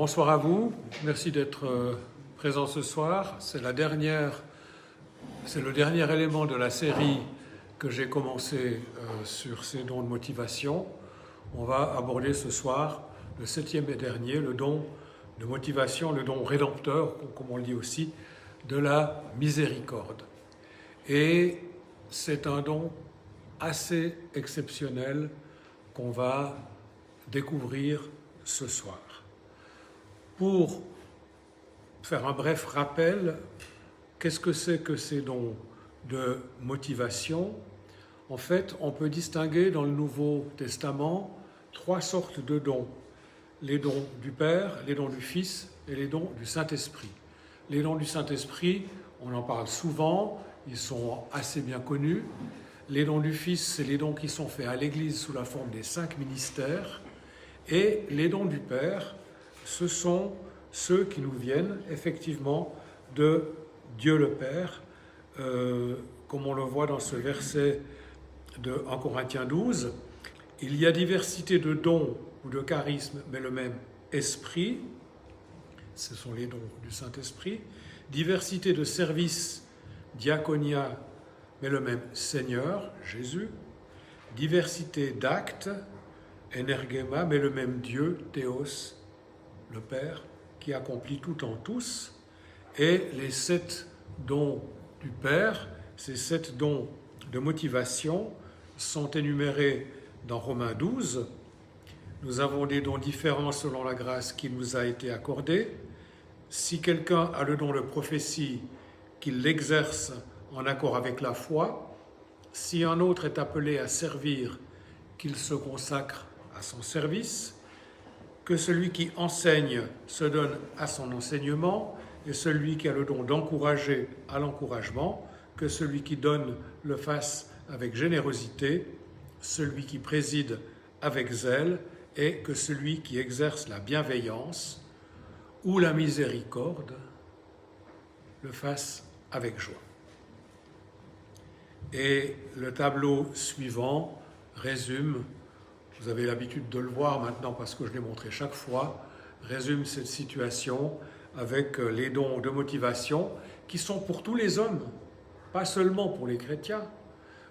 Bonsoir à vous, merci d'être présent ce soir. C'est le dernier élément de la série que j'ai commencé sur ces dons de motivation. On va aborder ce soir le 7e et dernier, le don de motivation, le don rédempteur, comme on le dit aussi, de la miséricorde. Et c'est un don assez exceptionnel qu'on va découvrir ce soir. Pour faire un bref rappel, qu'est-ce que c'est que ces dons de motivation? En fait, on peut distinguer dans le Nouveau Testament 3 sortes de dons. Les dons du Père, les dons du Fils et les dons du Saint-Esprit. Les dons du Saint-Esprit, on en parle souvent, ils sont assez bien connus. Les dons du Fils, c'est les dons qui sont faits à l'Église sous la forme des 5 ministères. Et les dons du Père, ce sont ceux qui nous viennent effectivement de Dieu le Père, comme on le voit dans ce verset de 1 Corinthiens 12. Il y a diversité de dons ou de charismes, mais le même esprit, ce sont les dons du Saint-Esprit. Diversité de services, diaconia, mais le même Seigneur, Jésus. Diversité d'actes, énergema, mais le même Dieu, Théos, le Père, qui accomplit tout en tous. Et les 7 dons du Père, ces 7 dons de motivation, sont énumérés dans Romains 12. Nous avons des dons différents selon la grâce qui nous a été accordée. Si quelqu'un a le don de prophétie, qu'il l'exerce en accord avec la foi. Si un autre est appelé à servir, qu'il se consacre à son service. Que celui qui enseigne se donne à son enseignement, et celui qui a le don d'encourager à l'encouragement, que celui qui donne le fasse avec générosité, celui qui préside avec zèle, et que celui qui exerce la bienveillance ou la miséricorde le fasse avec joie. Et le tableau suivant résume, vous avez l'habitude de le voir maintenant parce que je l'ai montré chaque fois, résume cette situation avec les dons de motivation qui sont pour tous les hommes, pas seulement pour les chrétiens.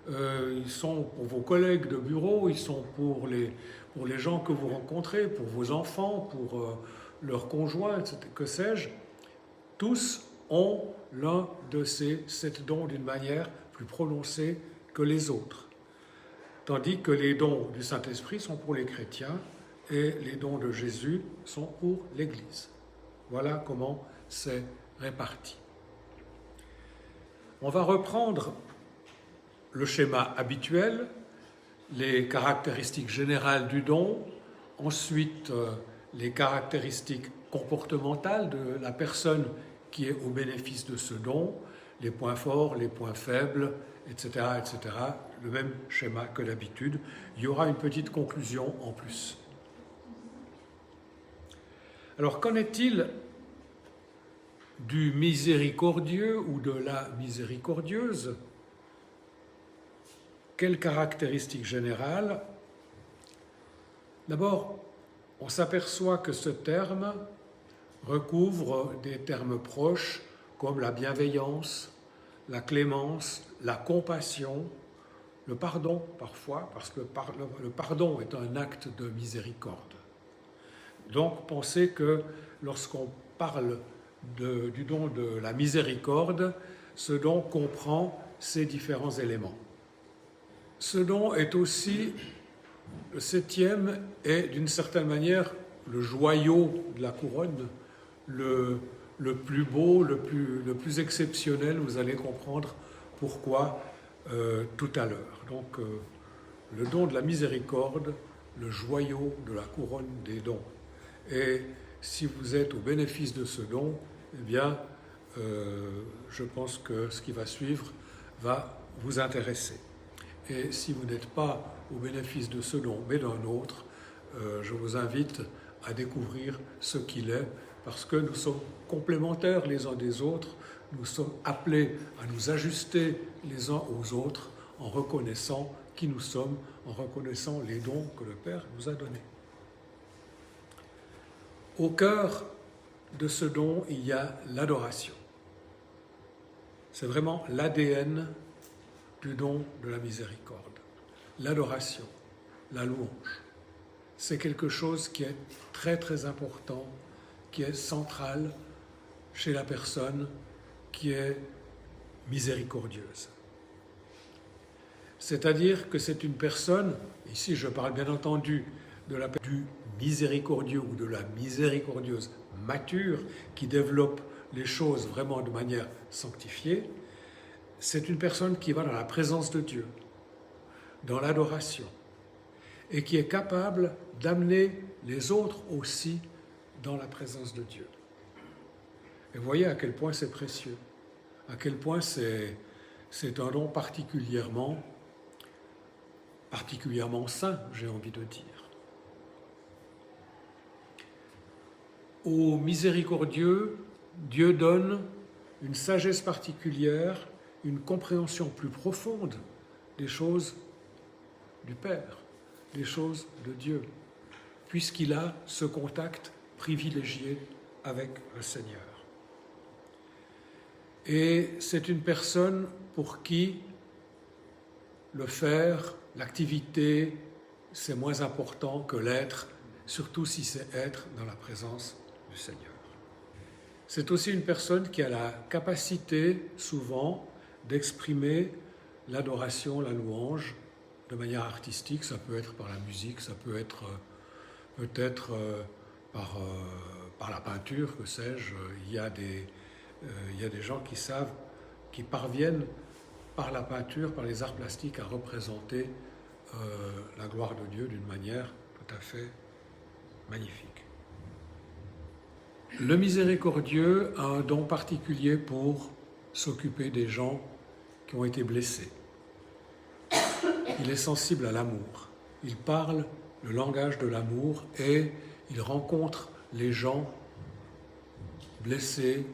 Ils sont pour vos collègues de bureau, ils sont pour les gens que vous rencontrez, pour vos enfants, pour leurs conjoints, etc., que sais-je. Tous ont l'un de ces 7 dons d'une manière plus prononcée que les autres. Tandis que les dons du Saint-Esprit sont pour les chrétiens et les dons de Jésus sont pour l'Église. Voilà comment c'est réparti. On va reprendre le schéma habituel, les caractéristiques générales du don, ensuite les caractéristiques comportementales de la personne qui est au bénéfice de ce don, les points forts, les points faibles, etc., etc., le même schéma que d'habitude. Il y aura une petite conclusion en plus. Alors, qu'en est-il du miséricordieux ou de la miséricordieuse? Quelles caractéristiques générales? D'abord, on s'aperçoit que ce terme recouvre des termes proches comme la bienveillance, la clémence, la compassion, le pardon parfois, parce que le pardon est un acte de miséricorde. Donc pensez que lorsqu'on parle du don de la miséricorde, ce don comprend ces différents éléments. Ce don est aussi le 7e et d'une certaine manière le joyau de la couronne, le plus beau, le plus exceptionnel. Vous allez comprendre pourquoi tout à l'heure. Donc, le don de la miséricorde, le joyau de la couronne des dons. Et si vous êtes au bénéfice de ce don, eh bien, je pense que ce qui va suivre va vous intéresser. Et si vous n'êtes pas au bénéfice de ce don, mais d'un autre, je vous invite à découvrir ce qu'il est, parce que nous sommes complémentaires les uns des autres, nous sommes appelés à nous ajuster les uns aux autres en reconnaissant qui nous sommes, en reconnaissant les dons que le Père nous a donnés. Au cœur de ce don, il y a l'adoration. C'est vraiment l'ADN du don de la miséricorde. L'adoration, la louange. C'est quelque chose qui est très très important, qui est central chez la personne qui est miséricordieuse. C'est-à-dire que c'est une personne, ici je parle bien entendu du miséricordieux ou de la miséricordieuse mature, qui développe les choses vraiment de manière sanctifiée, c'est une personne qui va dans la présence de Dieu, dans l'adoration, et qui est capable d'amener les autres aussi dans la présence de Dieu. Et vous voyez à quel point c'est précieux, à quel point c'est un don particulièrement saint, j'ai envie de dire. Au miséricordieux, Dieu donne une sagesse particulière, une compréhension plus profonde des choses du Père, des choses de Dieu, puisqu'il a ce contact privilégié avec le Seigneur. Et c'est une personne pour qui le faire, l'activité, c'est moins important que l'être, surtout si c'est être dans la présence du Seigneur. C'est aussi une personne qui a la capacité, souvent, d'exprimer l'adoration, la louange, de manière artistique. Ça peut être par la musique, ça peut être peut-être par la peinture, que sais-je. Il y a des gens qui parviennent par la peinture, par les arts plastiques, à représenter la gloire de Dieu d'une manière tout à fait magnifique. Le miséricordieux a un don particulier pour s'occuper des gens qui ont été blessés. Il est sensible à l'amour. Il parle le langage de l'amour et il rencontre les gens blessés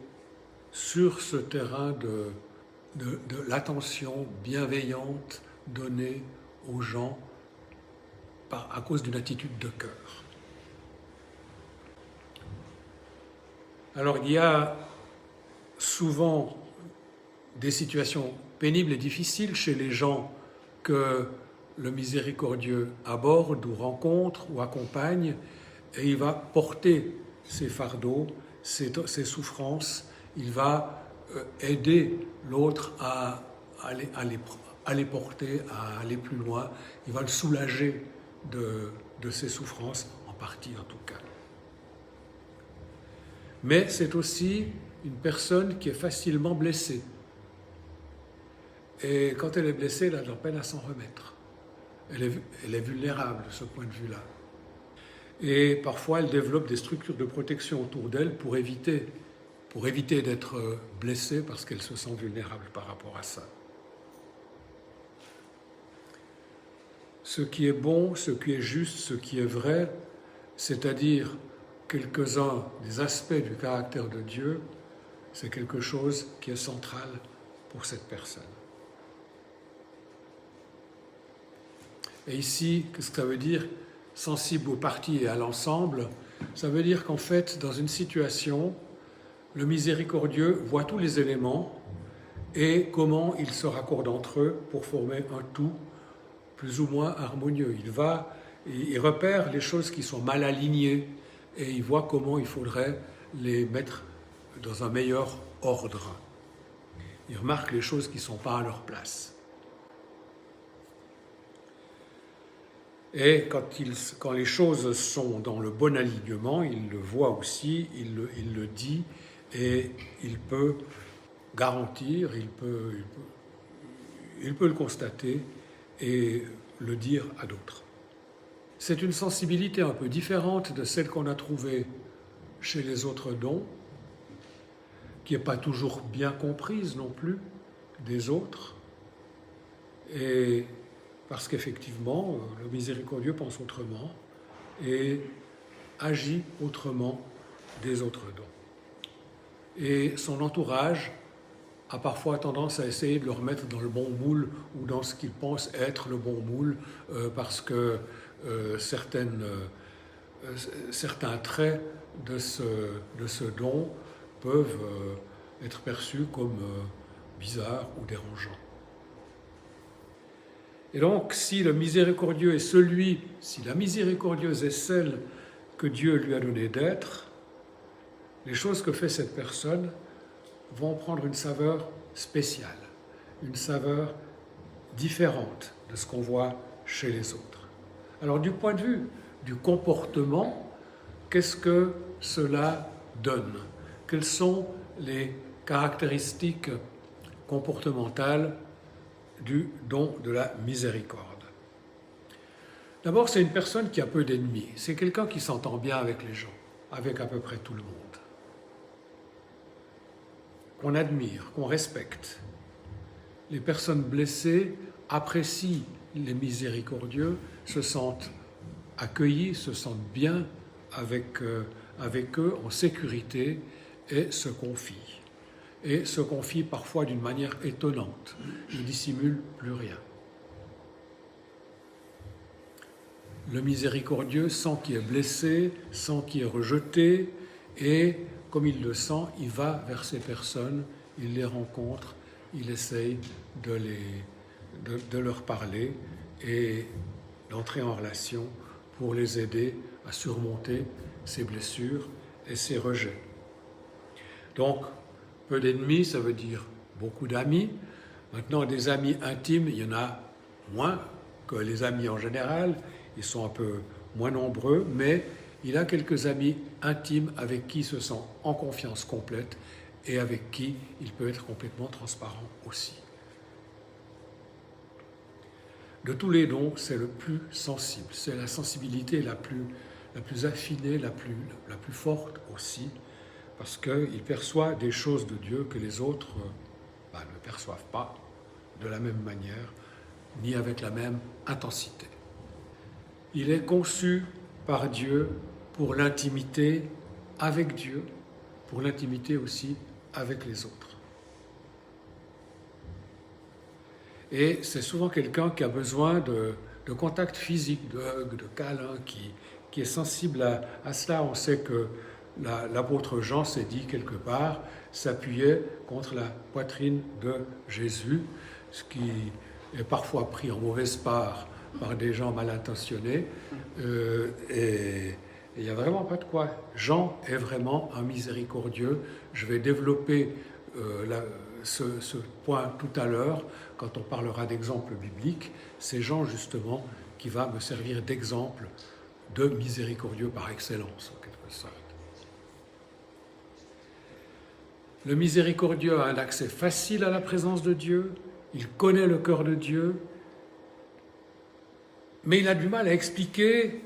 sur ce terrain de l'attention bienveillante donnée aux gens à cause d'une attitude de cœur. Alors il y a souvent des situations pénibles et difficiles chez les gens que le miséricordieux aborde ou rencontre ou accompagne, et il va porter ses fardeaux, ses souffrances, il va aider l'autre à les porter, à aller plus loin, il va le soulager de ses souffrances, en partie en tout cas. Mais c'est aussi une personne qui est facilement blessée. Et quand elle est blessée, elle a de la peine à s'en remettre. Elle est vulnérable de ce point de vue-là. Et parfois, elle développe des structures de protection autour d'elle pour éviter d'être blessée parce qu'elle se sent vulnérable par rapport à ça. Ce qui est bon, ce qui est juste, ce qui est vrai, c'est-à-dire quelques-uns des aspects du caractère de Dieu, c'est quelque chose qui est central pour cette personne. Et ici, qu'est-ce que ça veut dire? Sensible aux parties et à l'ensemble, ça veut dire qu'en fait, dans une situation, le miséricordieux voit tous les éléments et comment ils se raccordent entre eux pour former un tout plus ou moins harmonieux. Il repère les choses qui sont mal alignées et il voit comment il faudrait les mettre dans un meilleur ordre. Il remarque les choses qui ne sont pas à leur place. Et quand les choses sont dans le bon alignement, il le voit aussi, il le dit, et il peut garantir, il peut le constater et le dire à d'autres. C'est une sensibilité un peu différente de celle qu'on a trouvée chez les autres dons, qui n'est pas toujours bien comprise non plus des autres, et parce qu'effectivement, le miséricordieux pense autrement et agit autrement des autres dons. Et son entourage a parfois tendance à essayer de le remettre dans le bon moule ou dans ce qu'il pense être le bon moule, parce que certains traits de ce don peuvent être perçus comme bizarres ou dérangeants. Et donc, si le miséricordieux est si la miséricordieuse est celle que Dieu lui a donné d'être, les choses que fait cette personne vont prendre une saveur spéciale, une saveur différente de ce qu'on voit chez les autres. Alors, du point de vue du comportement, qu'est-ce que cela donne? Quelles sont les caractéristiques comportementales du don de la miséricorde? D'abord, c'est une personne qui a peu d'ennemis. C'est quelqu'un qui s'entend bien avec les gens, avec à peu près tout le monde. Qu'on admire, qu'on respecte. Les personnes blessées apprécient les miséricordieux, se sentent accueillis, se sentent bien avec eux, en sécurité, et se confient. Et se confient parfois d'une manière étonnante. Ils ne dissimulent plus rien. Le miséricordieux sent qu'il est blessé, sent qu'il est rejeté, et comme il le sent, il va vers ces personnes, il les rencontre, il essaye de leur parler et d'entrer en relation pour les aider à surmonter ces blessures et ces rejets. Donc, peu d'ennemis, ça veut dire beaucoup d'amis. Maintenant, des amis intimes, il y en a moins que les amis en général. Ils sont un peu moins nombreux, mais il a quelques amis intimes avec qui il se sent en confiance complète et avec qui il peut être complètement transparent aussi. De tous les dons, c'est le plus sensible, c'est la sensibilité la plus affinée, la plus forte aussi, parce qu'il perçoit des choses de Dieu que les autres ne perçoivent pas de la même manière, ni avec la même intensité. Il est conçu par Dieu pour l'intimité avec Dieu, pour l'intimité aussi avec les autres. Et c'est souvent quelqu'un qui a besoin de contact physique, de hug, de câlin, qui est sensible à cela. On sait que l'apôtre Jean s'est dit quelque part, s'appuyait contre la poitrine de Jésus, ce qui est parfois pris en mauvaise part par des gens mal intentionnés. Et il n'y a vraiment pas de quoi. Jean est vraiment un miséricordieux. Je vais développer ce point tout à l'heure, quand on parlera d'exemples bibliques. C'est Jean, justement, qui va me servir d'exemple de miséricordieux par excellence, en quelque sorte. Le miséricordieux a un accès facile à la présence de Dieu, il connaît le cœur de Dieu, mais il a du mal à expliquer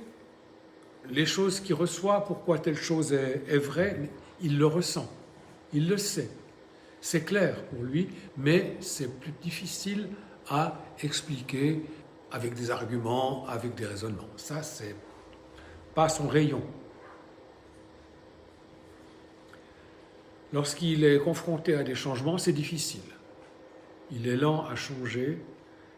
les choses qu'il reçoit, pourquoi telle chose est vraie. Il le ressent, il le sait. C'est clair pour lui, mais c'est plus difficile à expliquer avec des arguments, avec des raisonnements. Ça, c'est pas son rayon. Lorsqu'il est confronté à des changements, c'est difficile. Il est lent à changer,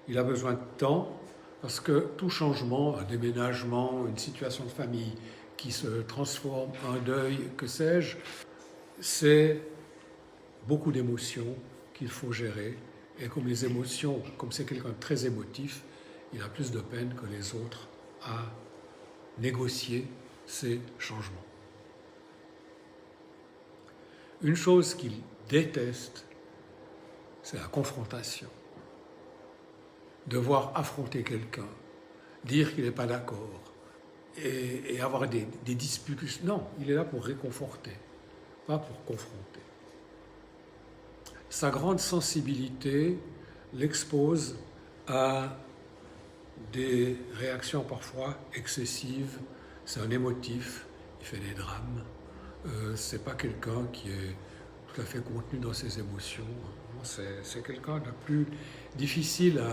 il a besoin de temps, parce que tout changement, un déménagement, une situation de famille qui se transforme, un deuil, que sais-je, c'est beaucoup d'émotions qu'il faut gérer. Et comme les émotions, comme c'est quelqu'un de très émotif, il a plus de peine que les autres à négocier ces changements. Une chose qu'il déteste, c'est la confrontation. Devoir affronter quelqu'un, dire qu'il n'est pas d'accord et avoir des disputes. Non, il est là pour réconforter, pas pour confronter. Sa grande sensibilité l'expose à des réactions parfois excessives. C'est un émotif, il fait des drames. C'est pas quelqu'un qui est tout à fait contenu dans ses émotions. C'est quelqu'un de plus difficile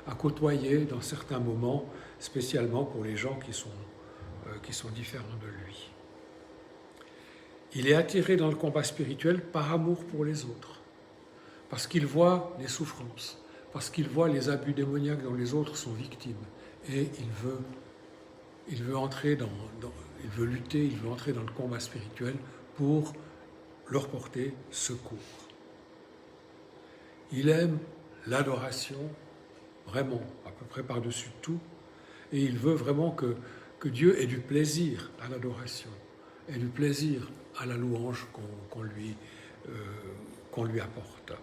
à côtoyer dans certains moments, spécialement pour les gens qui sont différents de lui. Il est attiré dans le combat spirituel par amour pour les autres, parce qu'il voit les souffrances, parce qu'il voit les abus démoniaques dont les autres sont victimes, et il veut il veut il veut lutter, il veut entrer dans le combat spirituel pour leur porter secours. Il aime l'adoration, vraiment, à peu près par-dessus tout, et il veut vraiment que Dieu ait du plaisir à l'adoration, ait du plaisir à la louange qu'on lui apporte.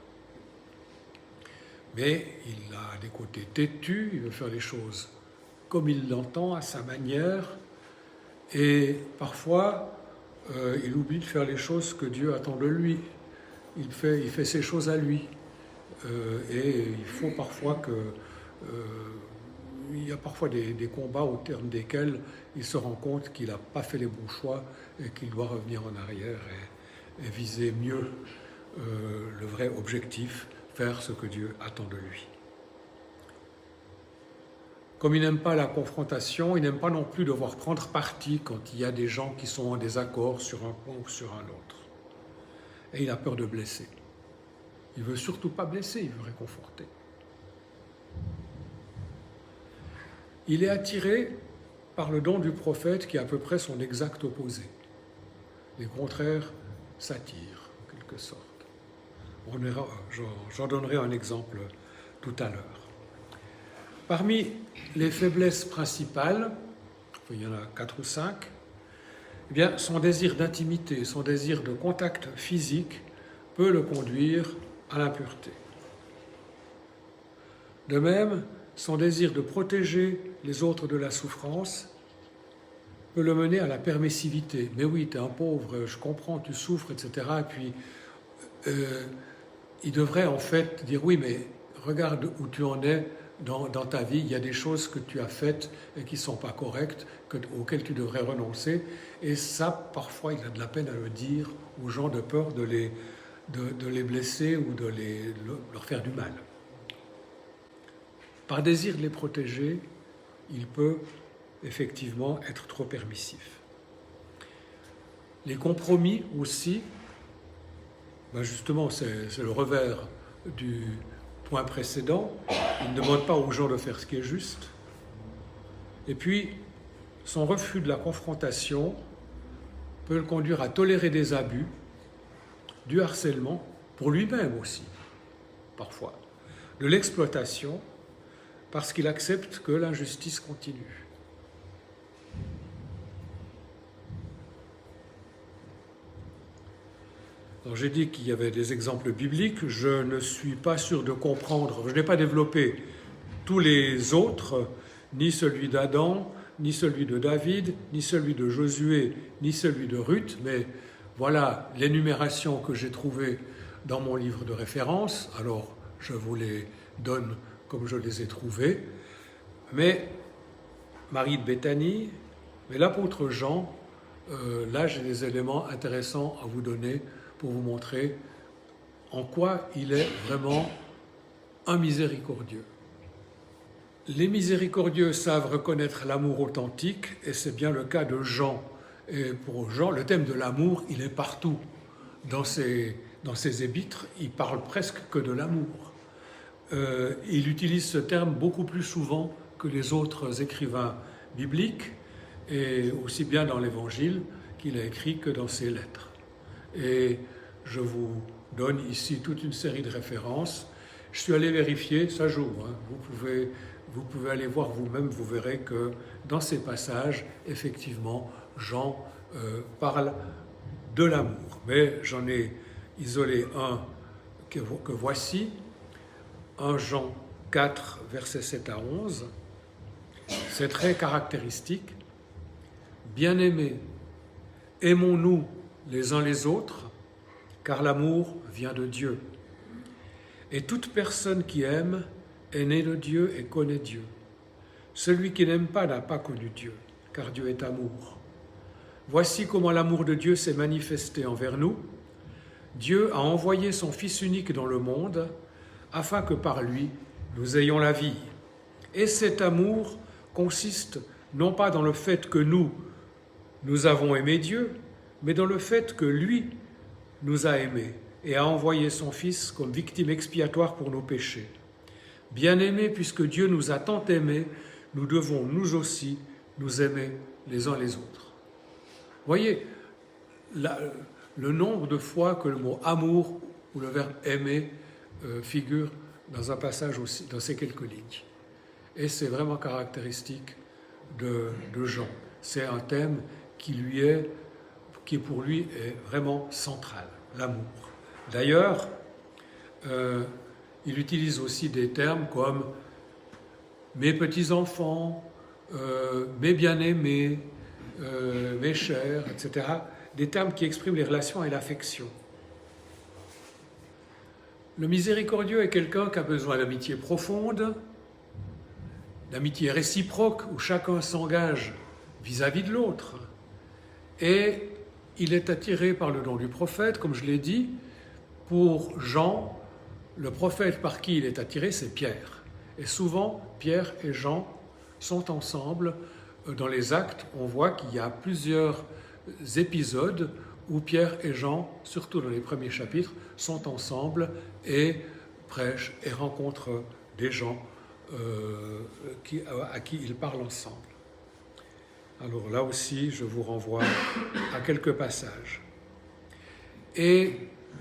Mais il a des côtés têtus, il veut faire les choses comme il l'entend, à sa manière, et parfois il oublie de faire les choses que Dieu attend de lui. Il fait ses choses à lui. Et il faut parfois il y a parfois des combats au terme desquels il se rend compte qu'il n'a pas fait les bons choix et qu'il doit revenir en arrière et viser mieux le vrai objectif, faire ce que Dieu attend de lui. Comme il n'aime pas la confrontation, il n'aime pas non plus devoir prendre parti quand il y a des gens qui sont en désaccord sur un point ou sur un autre. Et il a peur de blesser. Il ne veut surtout pas blesser, il veut réconforter. Il est attiré par le don du prophète qui est à peu près son exact opposé. Les contraires s'attirent, en quelque sorte. J'en donnerai un exemple tout à l'heure. Parmi les faiblesses principales, il y en a 4 ou 5, eh bien, son désir d'intimité, son désir de contact physique peut le conduire à l'impureté. De même, son désir de protéger les autres de la souffrance peut le mener à la permissivité. Mais oui, tu es un pauvre, je comprends, tu souffres, etc. Et puis, il devrait en fait dire, oui, mais regarde où tu en es dans ta vie, il y a des choses que tu as faites et qui ne sont pas correctes, auxquelles tu devrais renoncer. Et ça, parfois, il a de la peine à le dire aux gens de peur de les blesser ou de leur faire du mal. Par désir de les protéger, il peut effectivement être trop permissif. Les compromis aussi, ben justement, c'est le revers du point précédent. Il ne demande pas aux gens de faire ce qui est juste. Et puis, son refus de la confrontation peut le conduire à tolérer des abus, du harcèlement, pour lui-même aussi, parfois, de l'exploitation, parce qu'il accepte que l'injustice continue. Alors j'ai dit qu'il y avait des exemples bibliques, je ne suis pas sûr de comprendre, je n'ai pas développé tous les autres, ni celui d'Adam, ni celui de David, ni celui de Josué, ni celui de Ruth, mais voilà l'énumération que j'ai trouvée dans mon livre de référence, alors je vous les donne comme je les ai trouvés, mais Marie de Béthanie, mais l'apôtre Jean, là j'ai des éléments intéressants à vous donner pour vous montrer en quoi il est vraiment un miséricordieux. Les miséricordieux savent reconnaître l'amour authentique, et c'est bien le cas de Jean. Et pour Jean, le thème de l'amour, il est partout. Dans ses épîtres, il parle presque que de l'amour. Il utilise ce terme beaucoup plus souvent que les autres écrivains bibliques, et aussi bien dans l'Évangile qu'il a écrit que dans ses lettres. Et je vous donne ici toute une série de références. Je suis allé vérifier, ça joue, hein. Vous pouvez aller voir vous-même, vous verrez que dans ces passages, effectivement, Jean parle de l'amour. Mais j'en ai isolé un que voici, 1 Jean 4, versets 7 à 11. C'est très caractéristique. Bien-aimés, aimons-nous les uns les autres, car l'amour vient de Dieu. Et toute personne qui aime est née de Dieu et connaît Dieu. Celui qui n'aime pas n'a pas connu Dieu, car Dieu est amour. Voici comment l'amour de Dieu s'est manifesté envers nous. Dieu a envoyé son Fils unique dans le monde, afin que par lui, nous ayons la vie. Et cet amour consiste non pas dans le fait que nous avons aimé Dieu, mais dans le fait que lui nous a aimés et a envoyé son Fils comme victime expiatoire pour nos péchés. Bien-aimés, puisque Dieu nous a tant aimés, nous devons nous aussi nous aimer les uns les autres. Voyez, le nombre de fois que le mot amour ou le verbe aimer figure dans un passage aussi, dans ces quelques lignes. Et c'est vraiment caractéristique de Jean. C'est un thème qui pour lui est vraiment central, l'amour. D'ailleurs, il utilise aussi des termes comme mes petits-enfants, mes bien-aimés, mes chers, etc. Des termes qui expriment les relations et l'affection. Le miséricordieux est quelqu'un qui a besoin d'amitié profonde, d'amitié réciproque, où chacun s'engage vis-à-vis de l'autre. Et il est attiré par le don du prophète, comme je l'ai dit. Pour Jean, le prophète par qui il est attiré, c'est Pierre. Et souvent, Pierre et Jean sont ensemble. Dans les Actes, on voit qu'il y a plusieurs épisodes où Pierre et Jean, surtout dans les premiers chapitres, sont ensemble et prêchent et rencontrent des gens à qui ils parlent ensemble. Alors là aussi, je vous renvoie à quelques passages. Et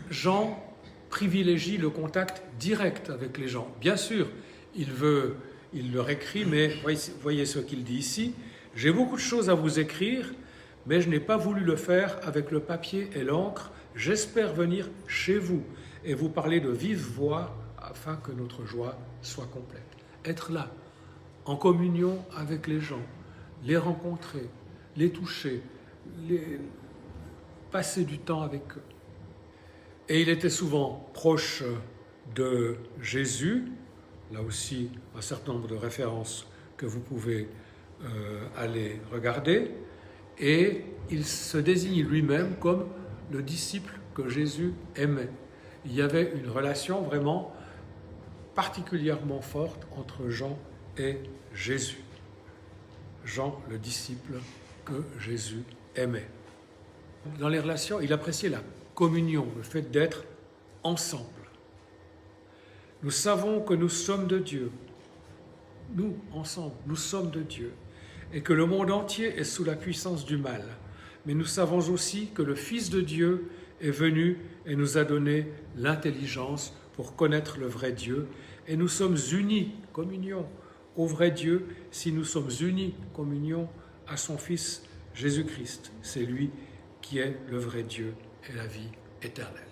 Jean privilégie le contact direct avec les gens. Bien sûr, il leur écrit, mais voyez ce qu'il dit ici. « J'ai beaucoup de choses à vous écrire, mais je n'ai pas voulu le faire avec le papier et l'encre. J'espère venir chez vous et vous parler de vive voix afin que notre joie soit complète. » Être là, en communion avec les gens, les rencontrer, les toucher, passer du temps avec eux. Et il était souvent proche de Jésus, là aussi un certain nombre de références que vous pouvez aller regarder, et il se désigne lui-même comme le disciple que Jésus aimait. Il y avait une relation vraiment particulièrement forte entre Jean et Jésus. Jean, le disciple que Jésus aimait. Dans les relations, il appréciait la communion, le fait d'être ensemble. Nous savons que nous sommes de Dieu. Nous, ensemble, nous sommes de Dieu. Et que le monde entier est sous la puissance du mal. Mais nous savons aussi que le Fils de Dieu est venu et nous a donné l'intelligence pour connaître le vrai Dieu. Et nous sommes unis, communion, au vrai Dieu, si nous sommes unis, communion, à son Fils Jésus-Christ. C'est lui qui est le vrai Dieu et la vie éternelle.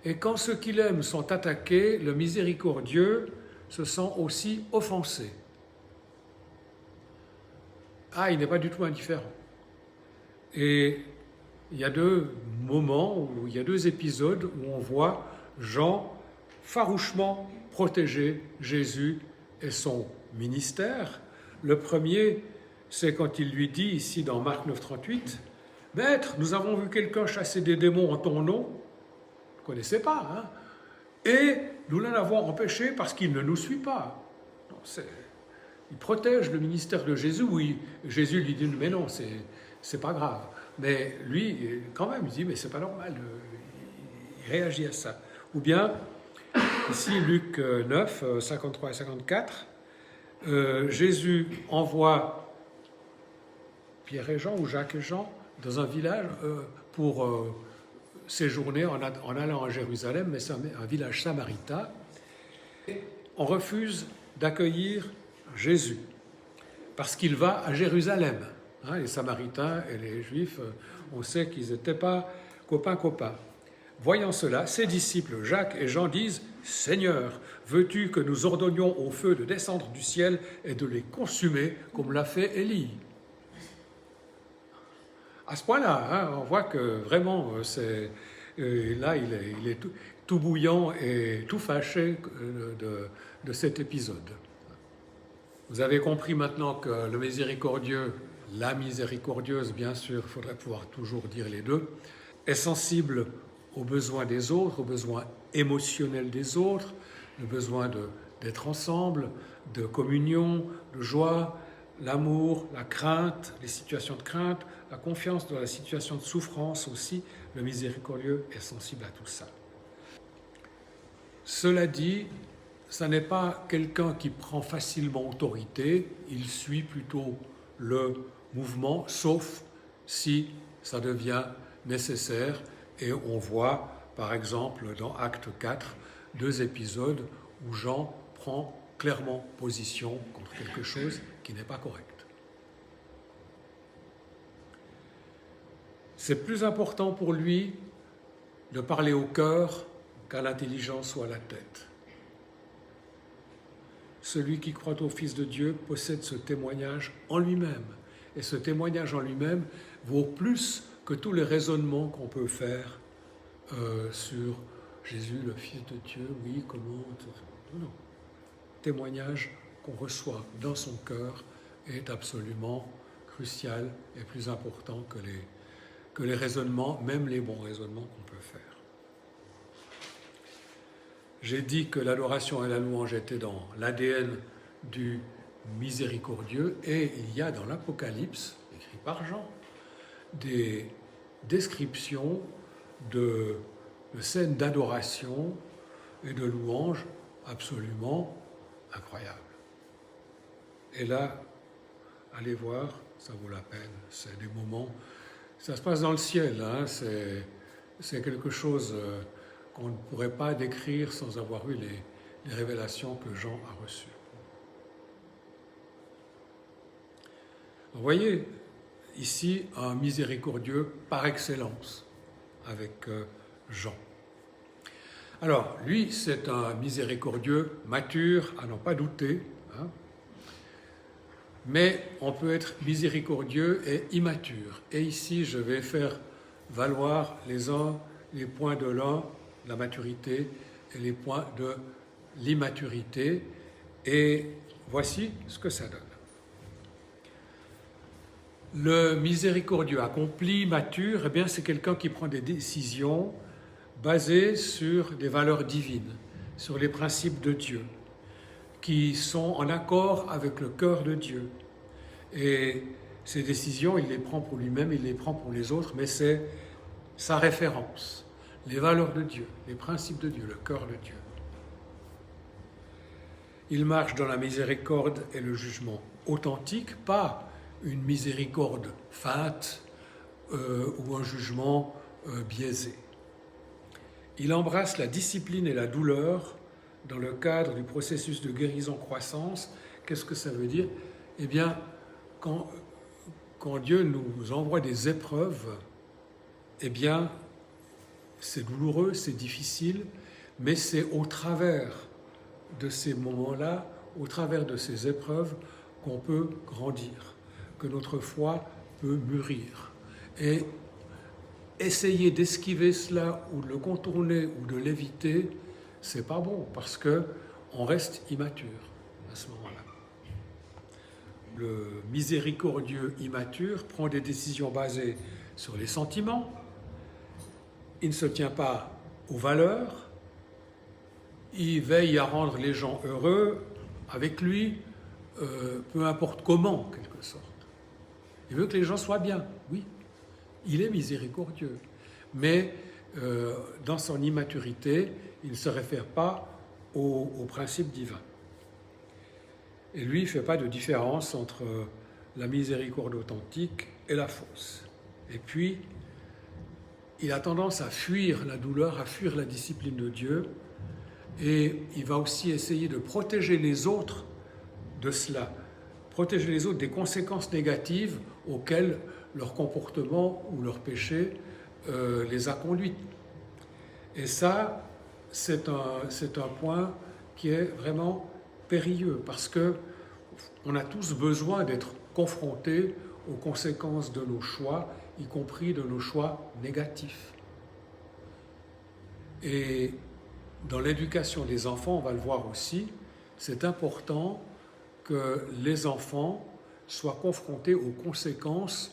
Et quand ceux qu'il aime sont attaqués, le miséricordieux se sent aussi offensé. Ah, il n'est pas du tout indifférent. Et il y a deux moments, où il y a deux épisodes où on voit Jean farouchement protéger Jésus et son ministère. Le premier, c'est quand il lui dit, ici dans Marc 9, 38, « Maître, nous avons vu quelqu'un chasser des démons en ton nom. » Vous ne connaissez pas, hein? Et nous l'en avons empêché parce qu'il ne nous suit pas. Non, il protège le ministère de Jésus. Oui, Jésus lui dit, mais non, c'est pas grave. Mais lui, quand même, il dit, mais c'est pas normal. Il réagit à ça. Ou bien, ici, Luc 9, 53 et 54, Jésus envoie Pierre et Jean, ou Jacques et Jean, dans un village pour séjourner en allant à Jérusalem, mais c'est un village samaritain. Et on refuse d'accueillir Jésus, parce qu'il va à Jérusalem. Hein, les Samaritains et les Juifs, on sait qu'ils n'étaient pas copains. Voyant cela, ses disciples Jacques et Jean disent « Seigneur, veux-tu que nous ordonnions au feu de descendre du ciel et de les consumer comme l'a fait Élie ?» À ce point-là, hein, on voit que vraiment, là, il est tout bouillant et tout fâché de cet épisode. Vous avez compris maintenant que le miséricordieux, la miséricordieuse, bien sûr, il faudrait pouvoir toujours dire les deux, est sensible aux besoins des autres, aux besoins émotionnels des autres, le besoin d'être ensemble, de communion, de joie, l'amour, la crainte, les situations de crainte, la confiance dans la situation de souffrance aussi. Le miséricordieux est sensible à tout ça. Cela dit, ça n'est pas quelqu'un qui prend facilement autorité, il suit plutôt le mouvement, sauf si ça devient nécessaire. Et on voit, par exemple, dans Acte 4, 2 épisodes où Jean prend clairement position contre quelque chose qui n'est pas correct. C'est plus important pour lui de parler au cœur qu'à l'intelligence ou à la tête. Celui qui croit au Fils de Dieu possède ce témoignage en lui-même. Et ce témoignage en lui-même vaut plus que tous les raisonnements qu'on peut faire sur Jésus, le Fils de Dieu, oui, comment... Non. Témoignage qu'on reçoit dans son cœur est absolument crucial et plus important que les raisonnements, même les bons raisonnements qu'on peut faire. J'ai dit que l'adoration et la louange étaient dans l'ADN du miséricordieux, et il y a dans l'Apocalypse, écrit par Jean, des descriptions de scènes d'adoration et de louange absolument incroyables. Et là, allez voir, ça vaut la peine, c'est des moments, ça se passe dans le ciel, hein, c'est quelque chose qu'on ne pourrait pas décrire sans avoir eu les révélations que Jean a reçues. Vous voyez ici un miséricordieux par excellence avec Jean. Alors, lui, c'est un miséricordieux mature, à n'en pas douter, hein, mais on peut être miséricordieux et immature. Et ici, je vais faire valoir les points de l'un, la maturité, et les points de l'immaturité. Et voici ce que ça donne. Le miséricordieux accompli, mature, eh bien, c'est quelqu'un qui prend des décisions basées sur des valeurs divines, sur les principes de Dieu, qui sont en accord avec le cœur de Dieu. Et ces décisions, il les prend pour lui-même, il les prend pour les autres, mais c'est sa référence, les valeurs de Dieu, les principes de Dieu, le cœur de Dieu. Il marche dans la miséricorde et le jugement authentique, pas une miséricorde feinte ou un jugement biaisé. Il embrasse la discipline et la douleur dans le cadre du processus de guérison-croissance. Qu'est-ce que ça veut dire? Eh bien, quand Dieu nous envoie des épreuves, eh bien, c'est douloureux, c'est difficile, mais c'est au travers de ces moments-là, au travers de ces épreuves, qu'on peut grandir, que notre foi peut mûrir. Et essayer d'esquiver cela, ou de le contourner, ou de l'éviter, c'est pas bon, parce qu'on reste immature à ce moment-là. Le miséricordieux immature prend des décisions basées sur les sentiments, il ne se tient pas aux valeurs, il veille à rendre les gens heureux avec lui, peu importe comment, en quelque sorte. Il veut que les gens soient bien, oui. Il est miséricordieux. Mais dans son immaturité, il ne se réfère pas aux principes divins. Et lui, il ne fait pas de différence entre la miséricorde authentique et la fausse. Et puis, il a tendance à fuir la douleur, à fuir la discipline de Dieu, et il va aussi essayer de protéger les autres de cela, protéger les autres des conséquences négatives auxquelles leur comportement ou leur péché les a conduits. Et ça, c'est un point qui est vraiment périlleux, parce qu'on a tous besoin d'être confrontés aux conséquences de nos choix, y compris de nos choix négatifs. Et dans l'éducation des enfants, on va le voir aussi, c'est important que les enfants soient confrontés aux conséquences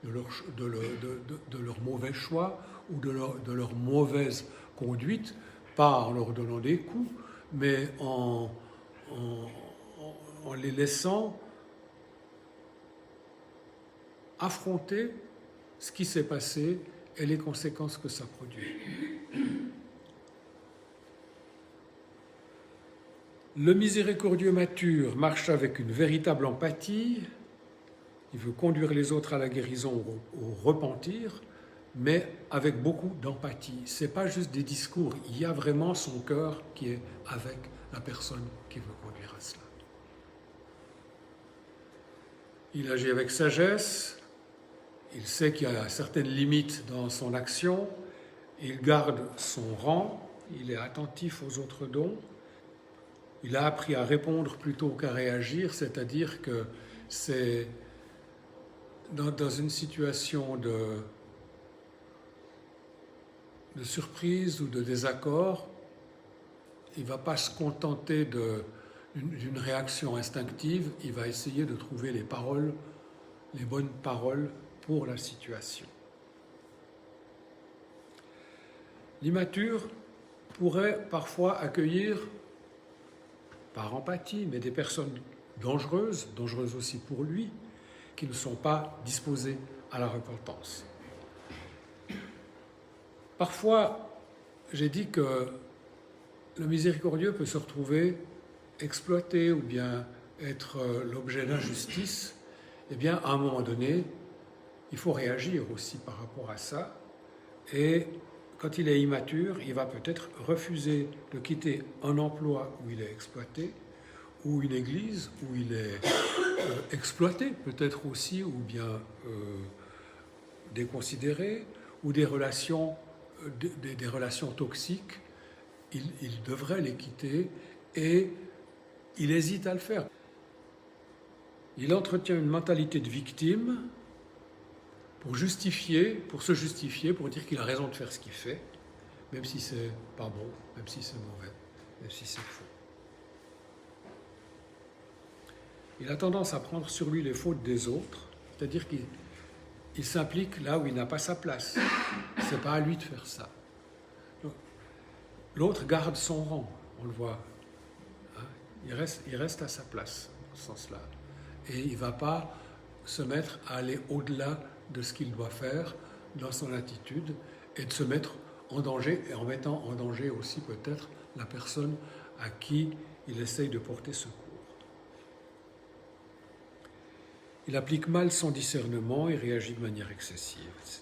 de leur mauvais choix ou de leur mauvaise conduite, pas en leur donnant des coups, mais en les laissant affronter ce qui s'est passé et les conséquences que ça produit. Le miséricordieux mature marche avec une véritable empathie. Il veut conduire les autres à la guérison, au repentir, mais avec beaucoup d'empathie. Ce n'est pas juste des discours, il y a vraiment son cœur qui est avec la personne qui veut conduire à cela. Il agit avec sagesse, il sait qu'il y a certaines limites dans son action, il garde son rang, il est attentif aux autres dons, il a appris à répondre plutôt qu'à réagir, c'est-à-dire que c'est dans une situation de surprise ou de désaccord, il ne va pas se contenter d'une réaction instinctive, il va essayer de trouver les bonnes paroles pour la situation. L'immature pourrait parfois accueillir, par empathie, mais des personnes dangereuses aussi pour lui, qui ne sont pas disposées à la repentance. Parfois, j'ai dit que le miséricordieux peut se retrouver exploité ou bien être l'objet d'injustice. Eh bien, à un moment donné, il faut réagir aussi par rapport à ça. Et quand il est immature, il va peut-être refuser de quitter un emploi où il est exploité, ou une église où il est exploité peut-être aussi, ou bien déconsidéré, ou des relations toxiques. Il devrait les quitter et il hésite à le faire. Il entretient une mentalité de victime pour se justifier, pour dire qu'il a raison de faire ce qu'il fait, même si c'est pas bon, même si c'est mauvais, même si c'est faux. Il a tendance à prendre sur lui les fautes des autres, c'est-à-dire qu'il s'implique là où il n'a pas sa place. C'est pas à lui de faire ça. L'autre garde son rang, on le voit. Il reste à sa place, dans ce sens-là. Et il ne va pas se mettre à aller au-delà de ce qu'il doit faire dans son attitude et de se mettre en danger, et en mettant en danger aussi peut-être la personne à qui il essaye de porter secours. Il applique mal son discernement et réagit de manière excessive, etc.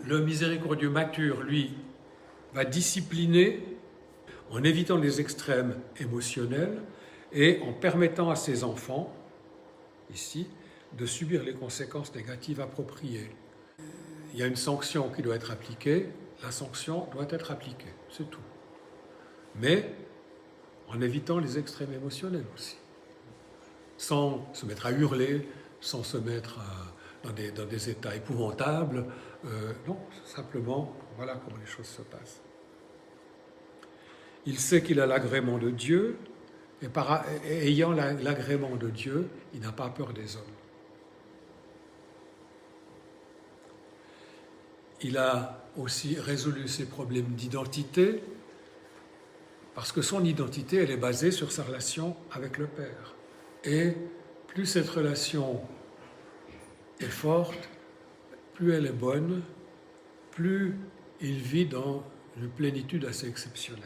Le miséricordieux mature, lui, va discipliner en évitant les extrêmes émotionnels et en permettant à ses enfants, ici, de subir les conséquences négatives appropriées. Il y a une sanction qui doit être appliquée, la sanction doit être appliquée, c'est tout. Mais en évitant les extrêmes émotionnels aussi. Sans se mettre à hurler, sans se mettre dans des états épouvantables. Non, simplement, voilà comment les choses se passent. Il sait qu'il a l'agrément de Dieu, et ayant l'agrément de Dieu, il n'a pas peur des hommes. Il a aussi résolu ses problèmes d'identité, parce que son identité, elle est basée sur sa relation avec le Père. Et plus cette relation est forte, plus elle est bonne, plus il vit dans une plénitude assez exceptionnelle.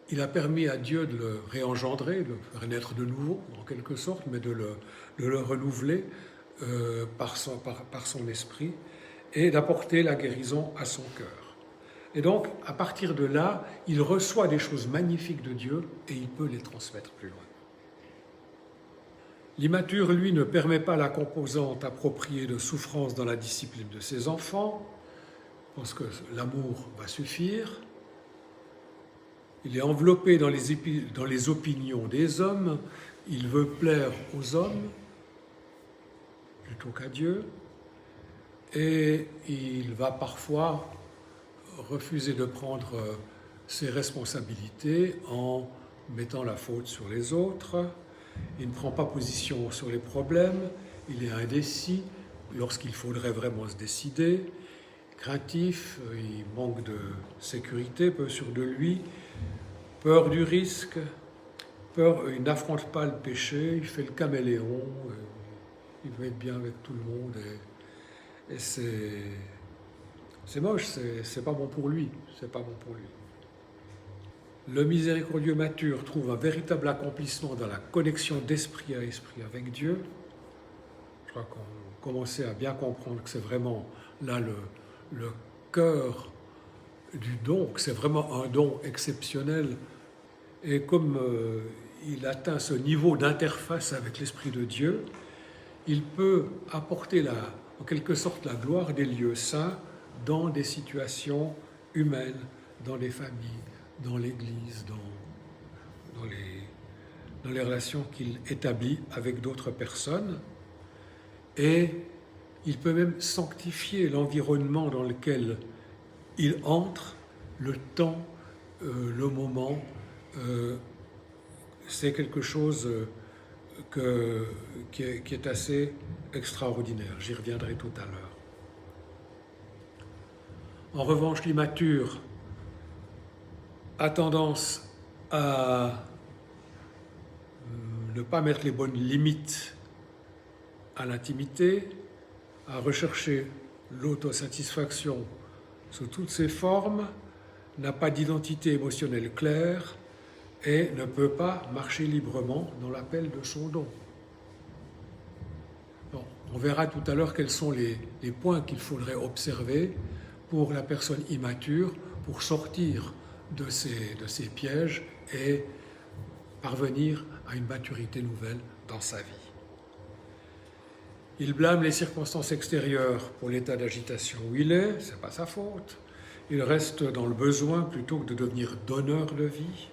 Il a permis à Dieu de le réengendrer, de le faire naître de nouveau, en quelque sorte, mais de le renouveler par son esprit et d'apporter la guérison à son cœur. Et donc, à partir de là, il reçoit des choses magnifiques de Dieu et il peut les transmettre plus loin. L'immature, lui, ne permet pas la composante appropriée de souffrance dans la discipline de ses enfants, parce que l'amour va suffire. Il est enveloppé dans les opinions des hommes, il veut plaire aux hommes plutôt qu'à Dieu, et il va parfois refuser de prendre ses responsabilités en mettant la faute sur les autres. Il ne prend pas position sur les problèmes, il est indécis lorsqu'il faudrait vraiment se décider, craintif, il manque de sécurité, peu sûr de lui, peur du risque, il n'affronte pas le péché, il fait le caméléon, il veut être bien avec tout le monde, et c'est moche, c'est pas bon pour lui, c'est pas bon pour lui. Le miséricordieux mature trouve un véritable accomplissement dans la connexion d'esprit à esprit avec Dieu. Je crois qu'on commençait à bien comprendre que c'est vraiment là le cœur du don, que c'est vraiment un don exceptionnel. Et comme il atteint ce niveau d'interface avec l'Esprit de Dieu, il peut apporter en quelque sorte la gloire des lieux saints dans des situations humaines, dans les familles, dans l'Église, dans les relations qu'il établit avec d'autres personnes. Et il peut même sanctifier l'environnement dans lequel il entre, le temps, le moment. C'est quelque chose qui est assez extraordinaire. J'y reviendrai tout à l'heure. En revanche, l'immature a tendance à ne pas mettre les bonnes limites à l'intimité, à rechercher l'autosatisfaction sous toutes ses formes, n'a pas d'identité émotionnelle claire et ne peut pas marcher librement dans l'appel de son don. Bon, on verra tout à l'heure quels sont les points qu'il faudrait observer pour la personne immature pour sortir de ces pièges et parvenir à une maturité nouvelle dans sa vie. Il blâme les circonstances extérieures pour l'état d'agitation où il est, c'est pas sa faute. Il reste dans le besoin plutôt que de devenir donneur de vie.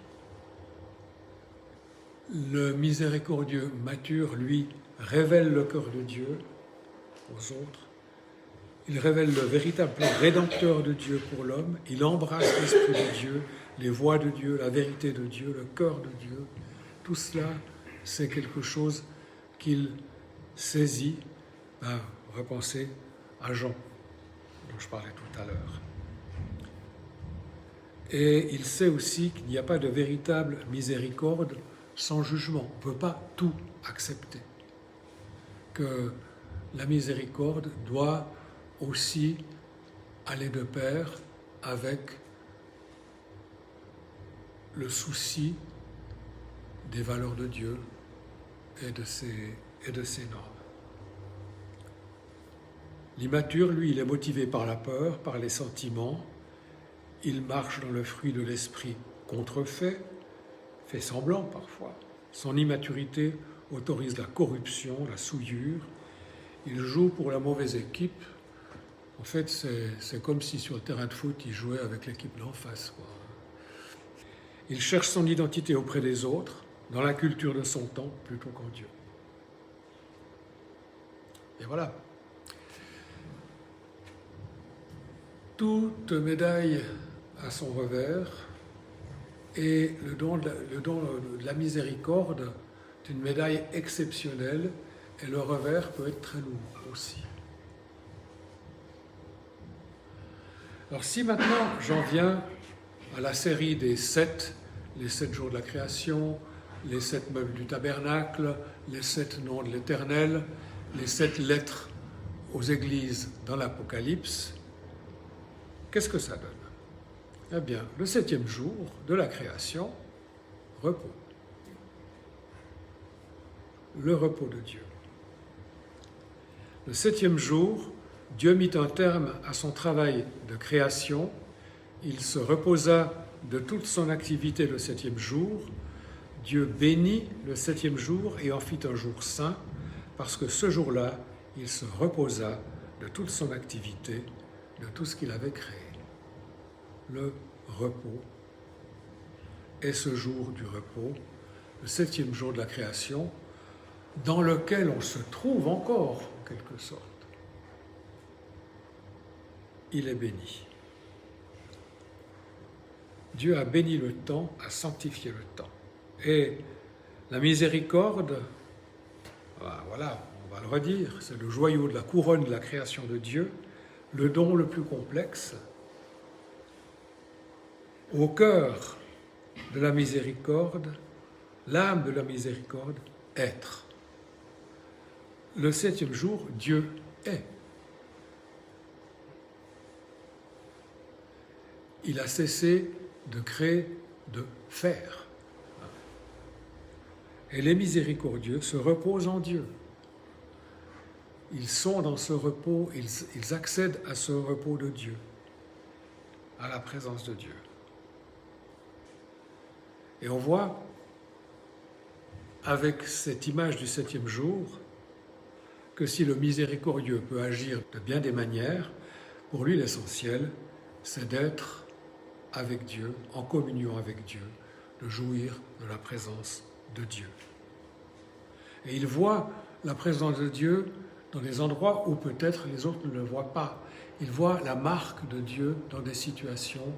Le miséricordieux mature, lui, révèle le cœur de Dieu aux autres. Il révèle le véritable plan rédempteur de Dieu pour l'homme. Il embrasse l'Esprit de Dieu, les voies de Dieu, la vérité de Dieu, le cœur de Dieu. Tout cela, c'est quelque chose qu'il saisit. Repensez à Jean, dont je parlais tout à l'heure. Et il sait aussi qu'il n'y a pas de véritable miséricorde sans jugement. On ne peut pas tout accepter. Que la miséricorde doit aussi aller de pair avec le souci des valeurs de Dieu et de ses normes. L'immature, lui, il est motivé par la peur, par les sentiments. Il marche dans le fruit de l'esprit contrefait, fait semblant parfois. Son immaturité autorise la corruption, la souillure. Il joue pour la mauvaise équipe. En fait, c'est comme si sur le terrain de foot, il jouait avec l'équipe d'en face, quoi. Il cherche son identité auprès des autres, dans la culture de son temps, plutôt qu'en Dieu. Et voilà. Toute médaille a son revers, et le don de la miséricorde est une médaille exceptionnelle, et le revers peut être très lourd aussi. Alors si maintenant j'en viens à la série des 7, les 7 jours de la création, les 7 meubles du tabernacle, les 7 noms de l'Éternel, les 7 lettres aux églises dans l'Apocalypse, qu'est-ce que ça donne? Eh bien, le 7e jour de la création, repos. Le repos de Dieu. Le 7e jour, Dieu mit un terme à son travail de création. Il se reposa de toute son activité le 7e jour. Dieu bénit le 7e jour et en fit un jour saint, parce que ce jour-là, il se reposa de toute son activité, de tout ce qu'il avait créé. Le repos est ce jour du repos, le 7e jour de la création, dans lequel on se trouve encore, en quelque sorte. Il est béni. Dieu a béni le temps, a sanctifié le temps. Et la miséricorde, voilà, on va le redire, c'est le joyau de la couronne de la création de Dieu, le don le plus complexe. Au cœur de la miséricorde, l'âme de la miséricorde, être. Le 7e jour, Dieu est. Il a cessé de créer de faire. Et les miséricordieux se reposent en Dieu. Ils sont dans ce repos, ils accèdent à ce repos de Dieu, à la présence de Dieu. Et on voit, avec cette image du 7e jour, que si le miséricordieux peut agir de bien des manières, pour lui l'essentiel, c'est d'être avec Dieu, en communion avec Dieu, de jouir de la présence de Dieu. Et il voit la présence de Dieu dans des endroits où peut-être les autres ne le voient pas. Il voit la marque de Dieu dans des situations.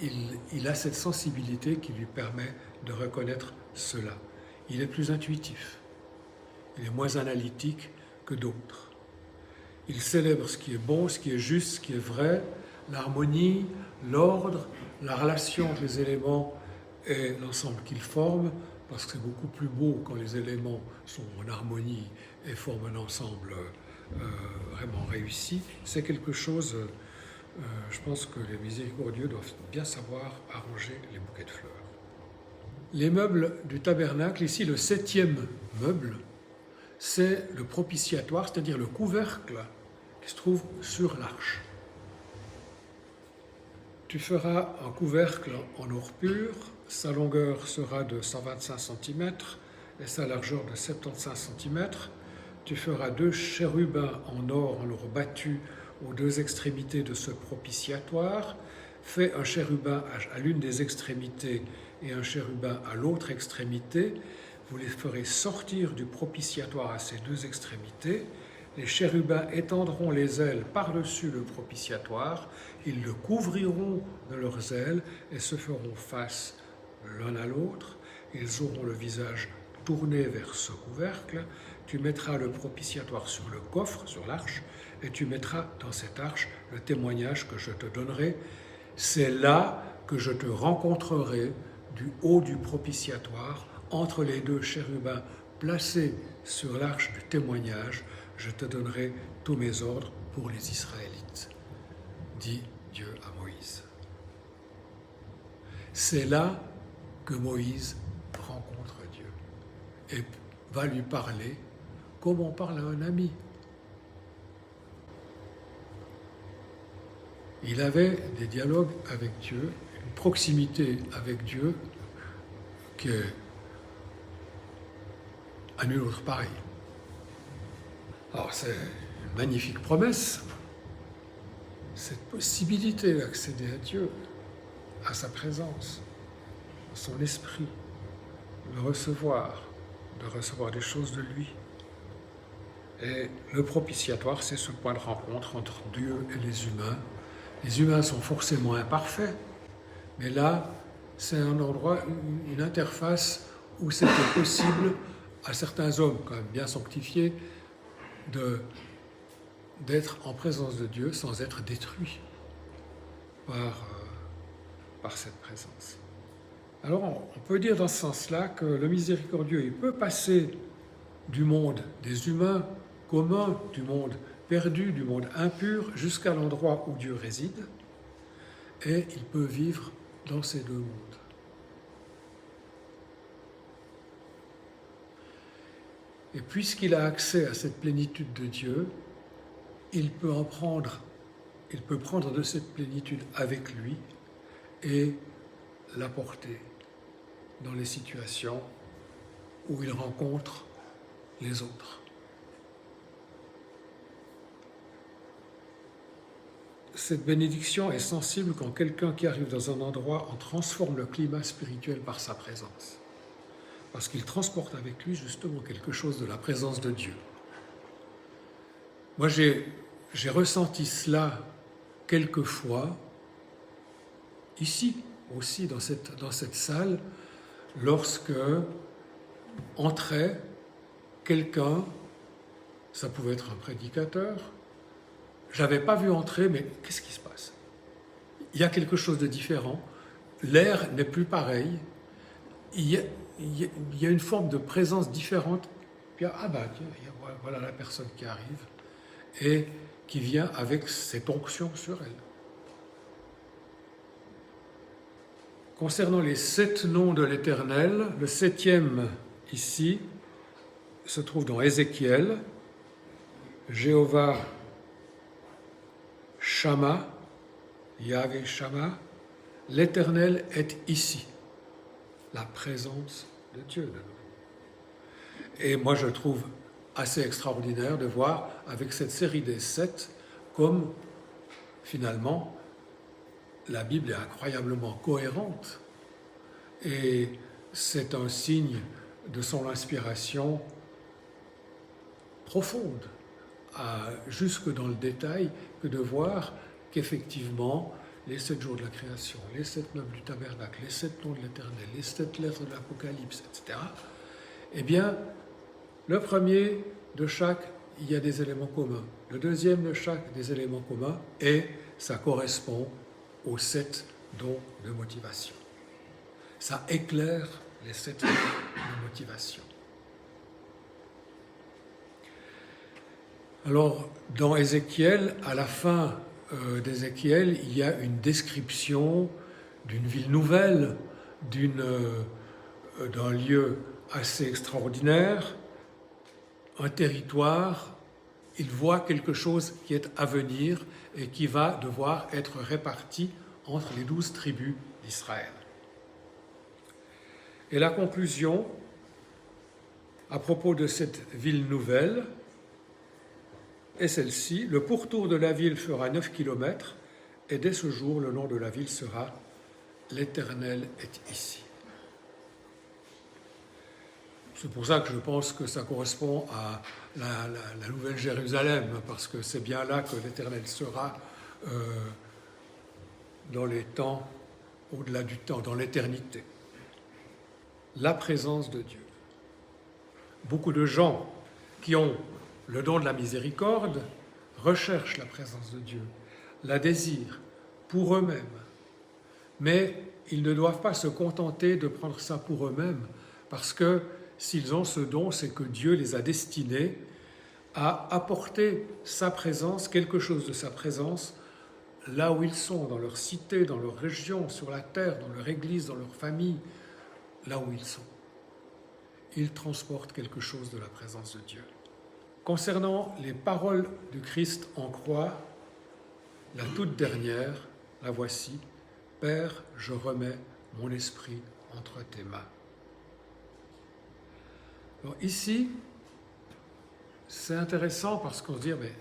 Il a cette sensibilité qui lui permet de reconnaître cela. Il est plus intuitif. Il est moins analytique que d'autres. Il célèbre ce qui est bon, ce qui est juste, ce qui est vrai, l'harmonie, l'ordre, la relation entre les éléments et l'ensemble qu'ils forment, parce que c'est beaucoup plus beau quand les éléments sont en harmonie et forment un ensemble vraiment réussi. C'est quelque chose, je pense que les miséricordieux doivent bien savoir arranger les bouquets de fleurs. Les meubles du tabernacle, ici le 7e meuble, c'est le propitiatoire, c'est-à-dire le couvercle qui se trouve sur l'arche. Tu feras un couvercle en or pur, sa longueur sera de 125 cm et sa largeur de 75 cm. Tu feras 2 chérubins en or battu aux 2 extrémités de ce propitiatoire. Fais un chérubin à l'une des extrémités et un chérubin à l'autre extrémité. Vous les ferez sortir du propitiatoire à ces 2 extrémités. Les chérubins étendront les ailes par-dessus le propitiatoire, ils le couvriront de leurs ailes et se feront face l'un à l'autre. Ils auront le visage tourné vers ce couvercle. Tu mettras le propitiatoire sur le coffre, sur l'arche, et tu mettras dans cette arche le témoignage que je te donnerai. C'est là que je te rencontrerai du haut du propitiatoire, entre les 2 chérubins placés sur l'arche du témoignage. Je te donnerai tous mes ordres pour les Israélites, dit Dieu à Moïse. C'est là que Moïse rencontre Dieu et va lui parler comme on parle à un ami. Il avait des dialogues avec Dieu, une proximité avec Dieu qui est à nul autre pareil. Alors c'est une magnifique promesse, cette possibilité d'accéder à Dieu, à sa présence, à son esprit, de recevoir des choses de lui. Et le propitiatoire, c'est ce point de rencontre entre Dieu et les humains. Les humains sont forcément imparfaits, mais là, c'est un endroit, une interface où c'était possible à certains hommes, quand même bien sanctifiés, d'être en présence de Dieu sans être détruits par cette présence. Alors on peut dire dans ce sens-là que le miséricordieux, il peut passer du monde des humains communs, du monde perdu, du monde impur, jusqu'à l'endroit où Dieu réside, et il peut vivre dans ces 2 mondes. Et puisqu'il a accès à cette plénitude de Dieu, il peut prendre de cette plénitude avec lui et l'apporter dans les situations où il rencontre les autres. Cette bénédiction est sensible quand quelqu'un qui arrive dans un endroit en transforme le climat spirituel par sa présence. Parce qu'il transporte avec lui justement quelque chose de la présence de Dieu. Moi, j'ai ressenti cela quelquefois, ici aussi, dans cette salle, lorsque entrait quelqu'un, ça pouvait être un prédicateur, je n'avais pas vu entrer, mais qu'est-ce qui se passe? Il y a quelque chose de différent, l'air n'est plus pareil, il y a une forme de présence différente. Puis, voilà la personne qui arrive et qui vient avec cette onction sur elle. concernant les 7 noms de l'Éternel, le 7e ici se trouve dans Ézéchiel, Jéhovah Shama, Yahvé Shama, l'Éternel est ici, la présence de Dieu. Et moi je trouve assez extraordinaire de voir avec cette série des 7 comme finalement la Bible est incroyablement cohérente et c'est un signe de son inspiration profonde, jusque dans le détail, que de voir qu'effectivement les 7 jours de la création, les 7 meubles du tabernacle, les 7 noms de l'Éternel, les 7 lettres de l'Apocalypse, etc., eh bien, le premier de chaque, il y a des éléments communs. Le deuxième de chaque, des éléments communs, et ça correspond aux 7 dons de motivation. Ça éclaire les 7 dons de motivation. Alors, dans Ézéchiel, à la fin d'Ézéchiel, il y a une description d'une ville nouvelle, d'un lieu assez extraordinaire, un territoire. Il voit quelque chose qui est à venir et qui va devoir être réparti entre les 12 tribus d'Israël. Et la conclusion, à propos de cette ville nouvelle, est celle-ci: le pourtour de la ville fera 9 kilomètres, et dès ce jour, le nom de la ville sera « L'Éternel est ici ». C'est pour ça que je pense que ça correspond à la Nouvelle Jérusalem, parce que c'est bien là que l'Éternel sera dans les temps, au-delà du temps, dans l'éternité. La présence de Dieu. Beaucoup de gens qui ont le don de la miséricorde recherchent la présence de Dieu, la désirent pour eux-mêmes, mais ils ne doivent pas se contenter de prendre ça pour eux-mêmes, parce que s'ils ont ce don, c'est que Dieu les a destinés à apporter sa présence, quelque chose de sa présence, là où ils sont, dans leur cité, dans leur région, sur la terre, dans leur église, dans leur famille, là où ils sont. Ils transportent quelque chose de la présence de Dieu. Concernant les paroles du Christ en croix, la toute dernière, la voici: « Père, je remets mon esprit entre tes mains. » Alors ici, c'est intéressant parce qu'on se dit, mais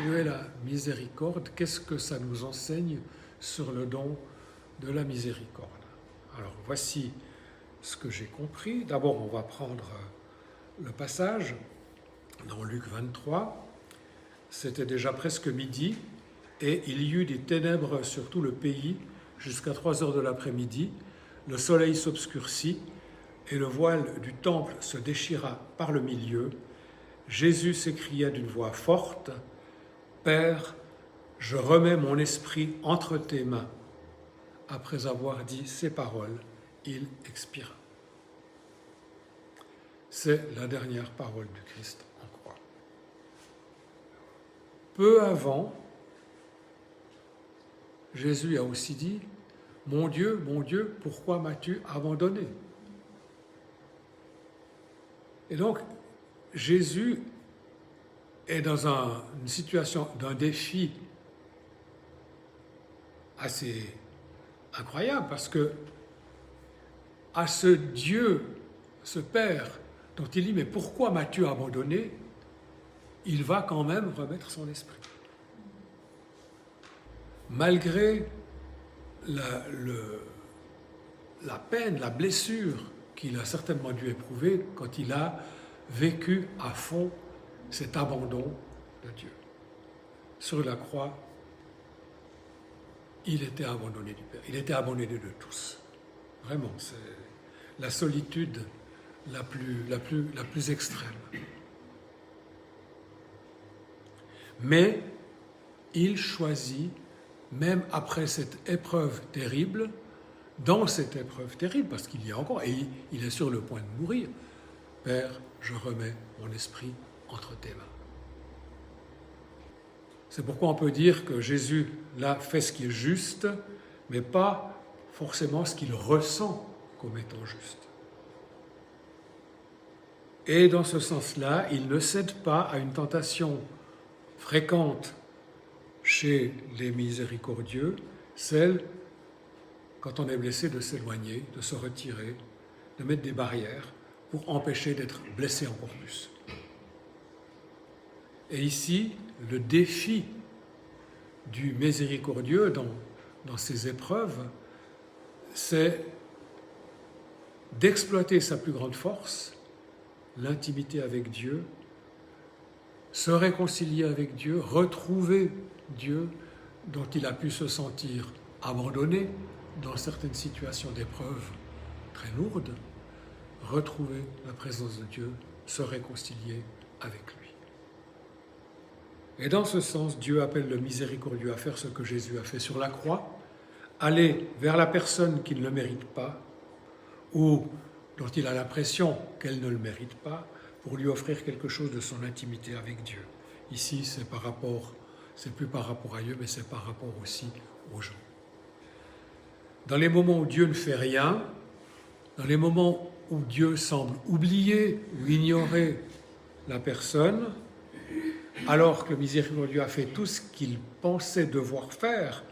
où est la miséricorde? Qu'est-ce que ça nous enseigne sur le don de la miséricorde? Alors voici ce que j'ai compris. D'abord, on va prendre le passage dans Luc 23. C'était déjà presque midi et il y eut des ténèbres sur tout le pays jusqu'à 3 heures de l'après-midi. Le soleil s'obscurcit et le voile du temple se déchira par le milieu. Jésus s'écria d'une voix forte: « Père, je remets mon esprit entre tes mains. » Après avoir dit ces paroles, il expira. C'est la dernière parole du Christ en croix. Peu avant, Jésus a aussi dit: « Mon Dieu, pourquoi m'as-tu abandonné ?» Et donc, Jésus est dans une situation d'un défi assez incroyable, parce que à ce Dieu, ce Père, dont il dit « Mais pourquoi m'as-tu abandonné ?» il va quand même remettre son esprit. Malgré la peine, la blessure qu'il a certainement dû éprouver quand il a vécu à fond cet abandon de Dieu. Sur la croix, il était abandonné du Père, il était abandonné de tous. Vraiment, c'est la solitude la plus extrême. Mais il choisit, même après cette épreuve terrible, dans cette épreuve terrible, parce qu'il y a encore, et il est sur le point de mourir, « Père, je remets mon esprit entre tes mains. » C'est pourquoi on peut dire que Jésus, là, fait ce qui est juste, mais pas forcément ce qu'il ressent comme étant juste. Et dans ce sens-là, il ne cède pas à une tentation fréquente chez les miséricordieux, celle, quand on est blessé, de s'éloigner, de se retirer, de mettre des barrières pour empêcher d'être blessé encore plus. Et ici, le défi du miséricordieux dans ces épreuves, c'est d'exploiter sa plus grande force, l'intimité avec Dieu, se réconcilier avec Dieu, retrouver Dieu dont il a pu se sentir abandonné dans certaines situations d'épreuve très lourdes, retrouver la présence de Dieu, se réconcilier avec lui. Et dans ce sens, Dieu appelle le miséricordieux à faire ce que Jésus a fait sur la croix, aller vers la personne qui ne le mérite pas ou dont il a l'impression qu'elle ne le mérite pas, pour lui offrir quelque chose de son intimité avec Dieu. Ici, c'est plus par rapport à Dieu, mais c'est par rapport aussi aux gens. Dans les moments où Dieu ne fait rien, dans les moments où Dieu semble oublier ou ignorer la personne, alors que le miséricordieux a fait tout ce qu'il pensait devoir faire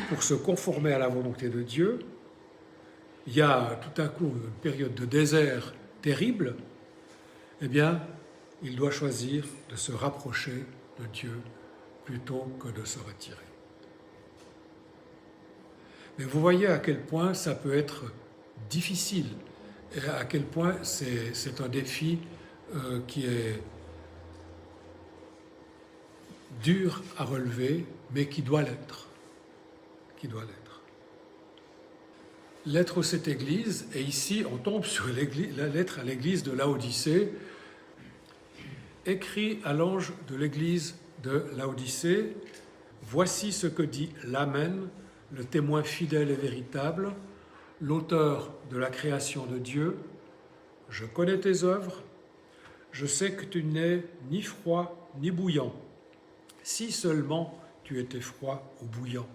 pour se conformer à la volonté de Dieu, il y a tout à coup une période de désert terrible, eh bien, il doit choisir de se rapprocher de Dieu plutôt que de se retirer. Mais vous voyez à quel point ça peut être difficile, et à quel point c'est un défi qui est dur à relever, mais qui doit l'être. Lettre à cette église, et ici on tombe sur la lettre à l'église de Laodicée, écrit à l'ange de l'église de Laodicée, voici ce que dit l'Amen, le témoin fidèle et véritable, l'auteur de la création de Dieu. Je connais tes œuvres, je sais que tu n'es ni froid ni bouillant, si seulement tu étais froid ou bouillant.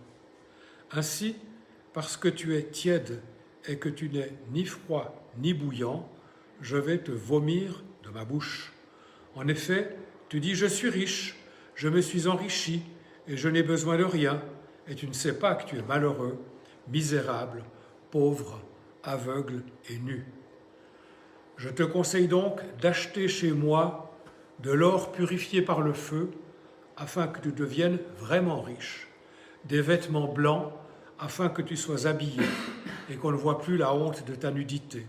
Ainsi, parce que tu es tiède et que tu n'es ni froid ni bouillant, je vais te vomir de ma bouche. En effet, tu dis, je suis riche, je me suis enrichi et je n'ai besoin de rien, et tu ne sais pas que tu es malheureux, misérable, pauvre, aveugle et nu. Je te conseille donc d'acheter chez moi de l'or purifié par le feu, afin que tu deviennes vraiment riche, des vêtements blancs, afin que tu sois habillé et qu'on ne voit plus la honte de ta nudité,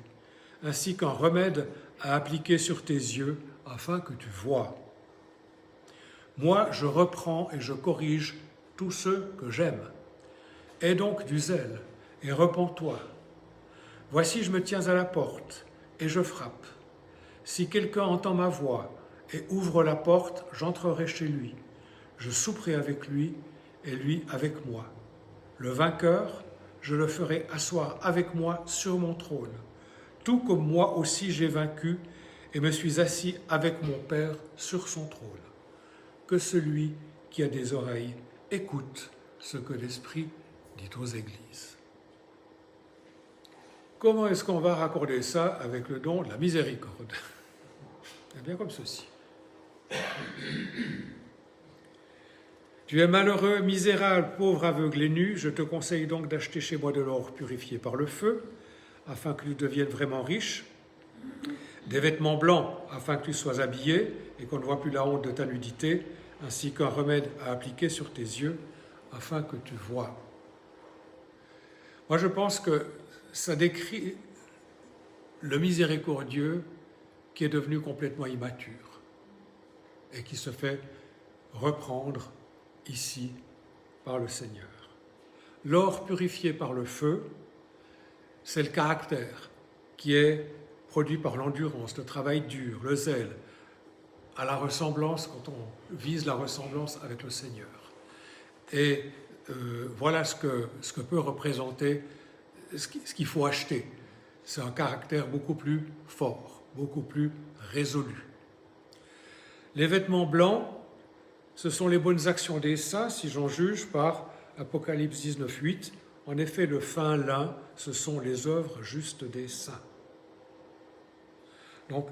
ainsi qu'un remède à appliquer sur tes yeux, afin que tu vois. Moi, je reprends et je corrige tous ceux que j'aime. Aie donc du zèle et repens-toi. Voici, je me tiens à la porte et je frappe. Si quelqu'un entend ma voix et ouvre la porte, j'entrerai chez lui. Je souperai avec lui et lui avec moi. Le vainqueur, je le ferai asseoir avec moi sur mon trône, tout comme moi aussi j'ai vaincu et me suis assis avec mon Père sur son trône. Que celui qui a des oreilles écoute ce que l'Esprit dit aux églises. Comment est-ce qu'on va raccorder ça avec le don de la miséricorde? C'est bien comme ceci. Tu es malheureux, misérable, pauvre, aveugle et nu, je te conseille donc d'acheter chez moi de l'or purifié par le feu, afin que tu deviennes vraiment riche, des vêtements blancs, afin que tu sois habillé et qu'on ne voit plus la honte de ta nudité, ainsi qu'un remède à appliquer sur tes yeux, afin que tu vois. Moi, je pense que ça décrit le miséricordieux qui est devenu complètement immature et qui se fait reprendre ici par le Seigneur. L'or purifié par le feu, c'est le caractère qui est produit par l'endurance, le travail dur, le zèle, à la ressemblance, quand on vise la ressemblance avec le Seigneur. Et voilà ce que peut représenter ce qu'il faut acheter. C'est un caractère beaucoup plus fort, beaucoup plus résolu. Les vêtements blancs, ce sont les bonnes actions des saints, si j'en juge par Apocalypse 19, 8, en effet, le fin lin, ce sont les œuvres justes des saints. Donc,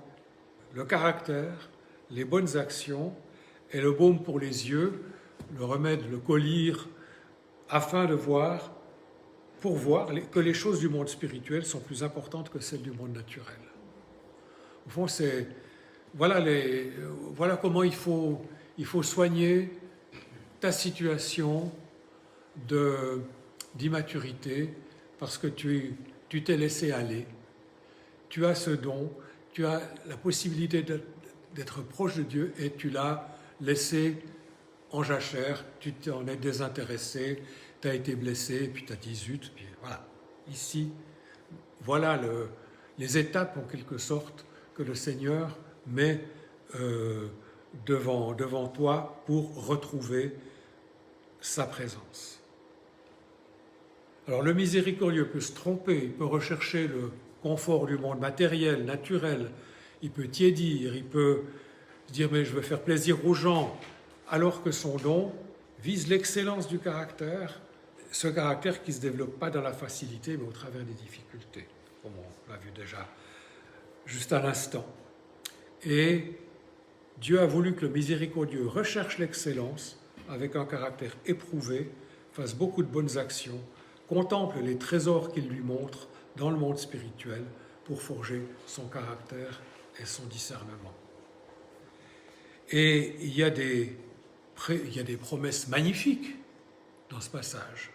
le caractère, les bonnes actions et le baume pour les yeux, le remède, le collier, afin de voir, pour voir que les choses du monde spirituel sont plus importantes que celles du monde naturel. Au fond, voilà comment il faut soigner ta situation d'immaturité, parce que tu t'es laissé aller. Tu as ce don, tu as la possibilité d'être proche de Dieu et tu l'as laissé en jachère, tu t'en es désintéressé, tu as été blessé, puis tu as dit zut, puis voilà. Ici, voilà les étapes en quelque sorte que le Seigneur met devant toi pour retrouver sa présence. Alors le miséricordieux peut se tromper, il peut rechercher le confort du monde matériel, naturel, il peut tiédir, il peut se dire mais je veux faire plaisir aux gens, alors que son don vise l'excellence du caractère, ce caractère qui ne se développe pas dans la facilité mais au travers des difficultés, comme on l'a vu déjà juste à l'instant. Et Dieu a voulu que le miséricordieux recherche l'excellence avec un caractère éprouvé, fasse beaucoup de bonnes actions, contemple les trésors qu'il lui montre dans le monde spirituel pour forger son caractère et son discernement. Et il y a des promesses magnifiques dans ce passage.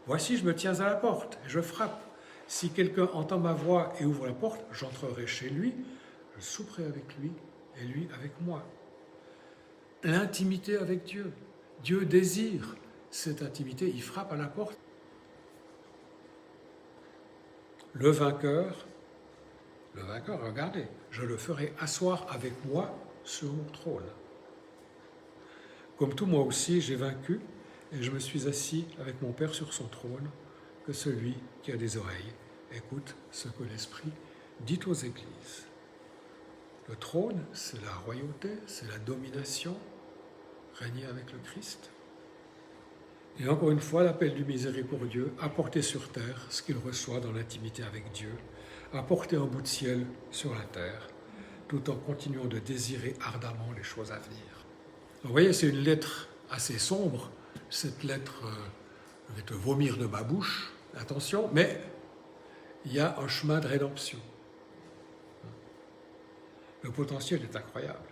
Voici, je me tiens à la porte et je frappe. Si quelqu'un entend ma voix et ouvre la porte, j'entrerai chez lui, je souperai avec lui et lui avec moi. L'intimité avec Dieu. Dieu désire cette intimité, il frappe à la porte. Le vainqueur, regardez, je le ferai asseoir avec moi sur mon trône. Comme tout, moi aussi, j'ai vaincu et je me suis assis avec mon Père sur son trône, que celui qui a des oreilles écoute ce que l'Esprit dit aux églises. Le trône, c'est la royauté, c'est la domination, régner avec le Christ. Et encore une fois, l'appel du miséricordieux, apporter sur terre ce qu'il reçoit dans l'intimité avec Dieu, apporter un bout de ciel sur la terre, tout en continuant de désirer ardemment les choses à venir. Donc, vous voyez, c'est une lettre assez sombre, cette lettre va te vomir de ma bouche, attention, mais il y a un chemin de rédemption. Le potentiel est incroyable.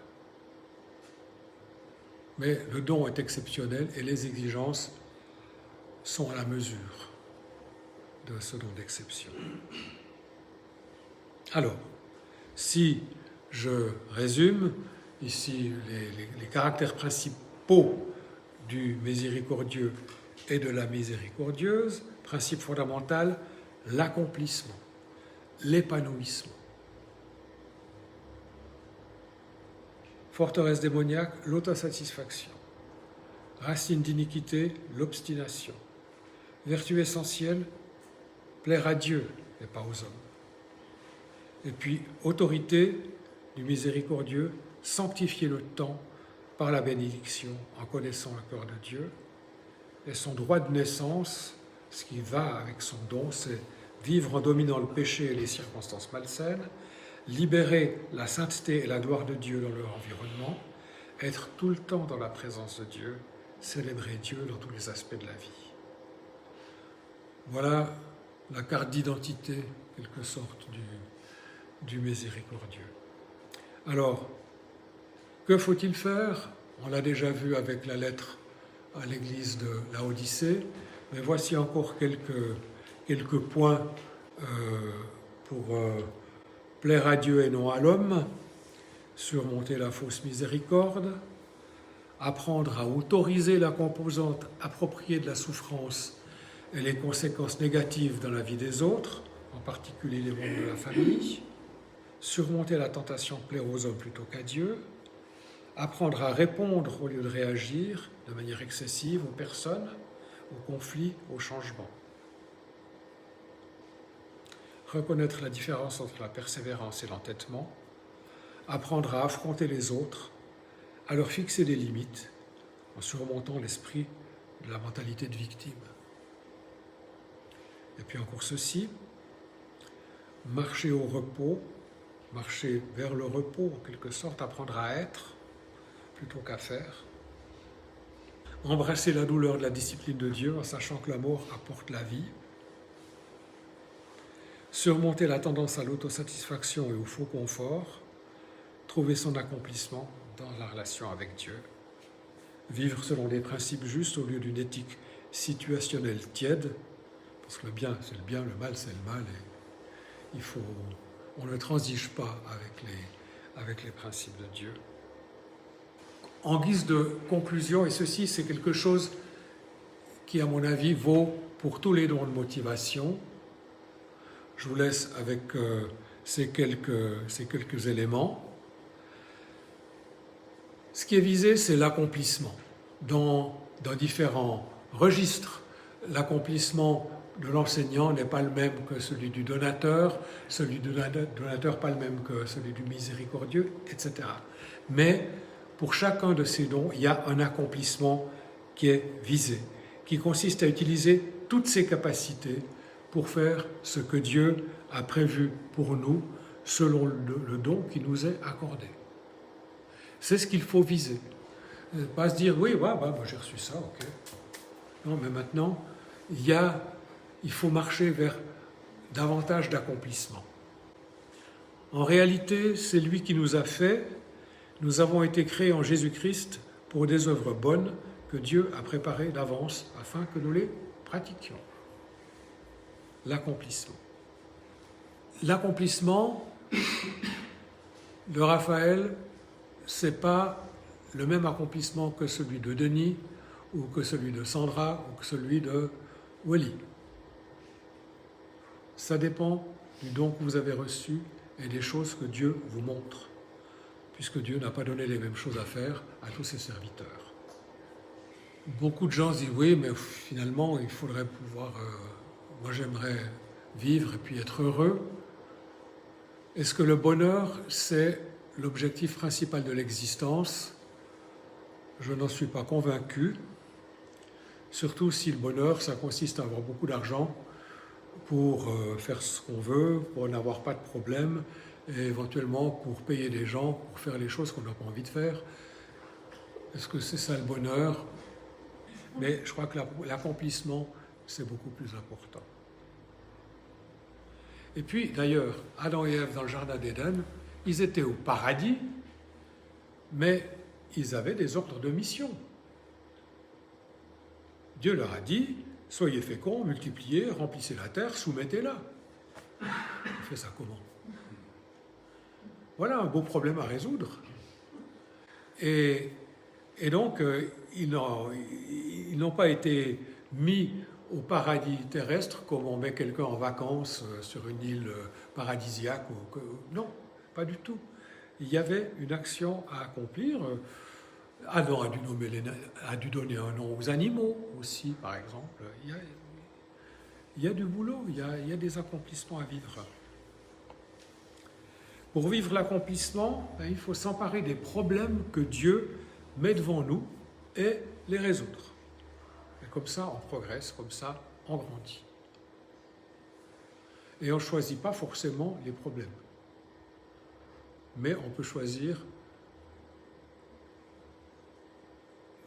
Mais le don est exceptionnel et les exigences sont à la mesure de ce don d'exception. Alors, si je résume ici les caractères principaux du miséricordieux et de la miséricordieuse, principe fondamental, l'accomplissement, l'épanouissement. Forteresse démoniaque, l'autosatisfaction. Racine d'iniquité, l'obstination. Vertu essentielle, plaire à Dieu et pas aux hommes. Et puis, autorité du miséricordieux, sanctifier le temps par la bénédiction en connaissant le cœur de Dieu. Et son droit de naissance, ce qui va avec son don, c'est vivre en dominant le péché et les circonstances malsaines, libérer la sainteté et la gloire de Dieu dans leur environnement, être tout le temps dans la présence de Dieu, célébrer Dieu dans tous les aspects de la vie. Voilà la carte d'identité, en quelque sorte, du miséricordieux. Alors, que faut-il faire? On l'a déjà vu avec la lettre à l'église de Laodicée, mais voici encore quelques points pour plaire à Dieu et non à l'homme, surmonter la fausse miséricorde, apprendre à autoriser la composante appropriée de la souffrance et les conséquences négatives dans la vie des autres, en particulier les membres de la famille, surmonter la tentation de plaire aux hommes plutôt qu'à Dieu, apprendre à répondre au lieu de réagir de manière excessive aux personnes, aux conflits, aux changements. Reconnaître la différence entre la persévérance et l'entêtement, apprendre à affronter les autres, à leur fixer des limites, en surmontant l'esprit de la mentalité de victime. Et puis encore ceci, marcher au repos, marcher vers le repos en quelque sorte, apprendre à être plutôt qu'à faire. Embrasser la douleur de la discipline de Dieu en sachant que l'amour apporte la vie. Surmonter la tendance à l'autosatisfaction et au faux confort. Trouver son accomplissement dans la relation avec Dieu. Vivre selon des principes justes au lieu d'une éthique situationnelle tiède. Parce que le bien, c'est le bien, le mal, c'est le mal. Et on ne transige pas avec les principes de Dieu. En guise de conclusion, et ceci c'est quelque chose qui à mon avis vaut pour tous les dons de motivation, je vous laisse avec ces quelques éléments. Ce qui est visé, c'est l'accomplissement. Dans différents registres, l'accomplissement de l'enseignant n'est pas le même que celui du donateur pas le même que celui du miséricordieux, etc. Mais pour chacun de ces dons, il y a un accomplissement qui est visé, qui consiste à utiliser toutes ses capacités pour faire ce que Dieu a prévu pour nous selon le don qui nous est accordé. C'est ce qu'il faut viser. Pas se dire, oui, moi j'ai reçu ça, ok. Non, mais maintenant, il faut marcher vers davantage d'accomplissement. En réalité, c'est lui qui nous a fait. Nous avons été créés en Jésus-Christ pour des œuvres bonnes que Dieu a préparées d'avance afin que nous les pratiquions. L'accomplissement. L'accomplissement de Raphaël, ce n'est pas le même accomplissement que celui de Denis, ou que celui de Sandra, ou que celui de Wally. Ça dépend du don que vous avez reçu et des choses que Dieu vous montre, puisque Dieu n'a pas donné les mêmes choses à faire à tous ses serviteurs. Beaucoup de gens se disent, oui, mais finalement, il faudrait pouvoir... moi, j'aimerais vivre et puis être heureux. Est-ce que le bonheur, c'est l'objectif principal de l'existence? Je n'en suis pas convaincu. Surtout si le bonheur, ça consiste à avoir beaucoup d'argent pour faire ce qu'on veut, pour n'avoir pas de problème, et éventuellement pour payer des gens, pour faire les choses qu'on n'a pas envie de faire. Est-ce que c'est ça le bonheur? Mais je crois que l'accomplissement, c'est beaucoup plus important. Et puis, d'ailleurs, Adam et Ève dans le Jardin d'Éden, ils étaient au paradis, mais ils avaient des ordres de mission. Dieu leur a dit, soyez féconds, multipliez, remplissez la terre, soumettez-la. On fait ça comment? Voilà un beau problème à résoudre. Et donc, ils n'ont pas été mis au paradis terrestre comme on met quelqu'un en vacances sur une île paradisiaque. Non, pas du tout. Il y avait une action à accomplir. Adam a dû donner un nom aux animaux aussi, par exemple. Il y a du boulot, il y a des accomplissements à vivre. Pour vivre l'accomplissement, il faut s'emparer des problèmes que Dieu met devant nous et les résoudre. Et comme ça, on progresse, comme ça, on grandit. Et on ne choisit pas forcément les problèmes. Mais on peut choisir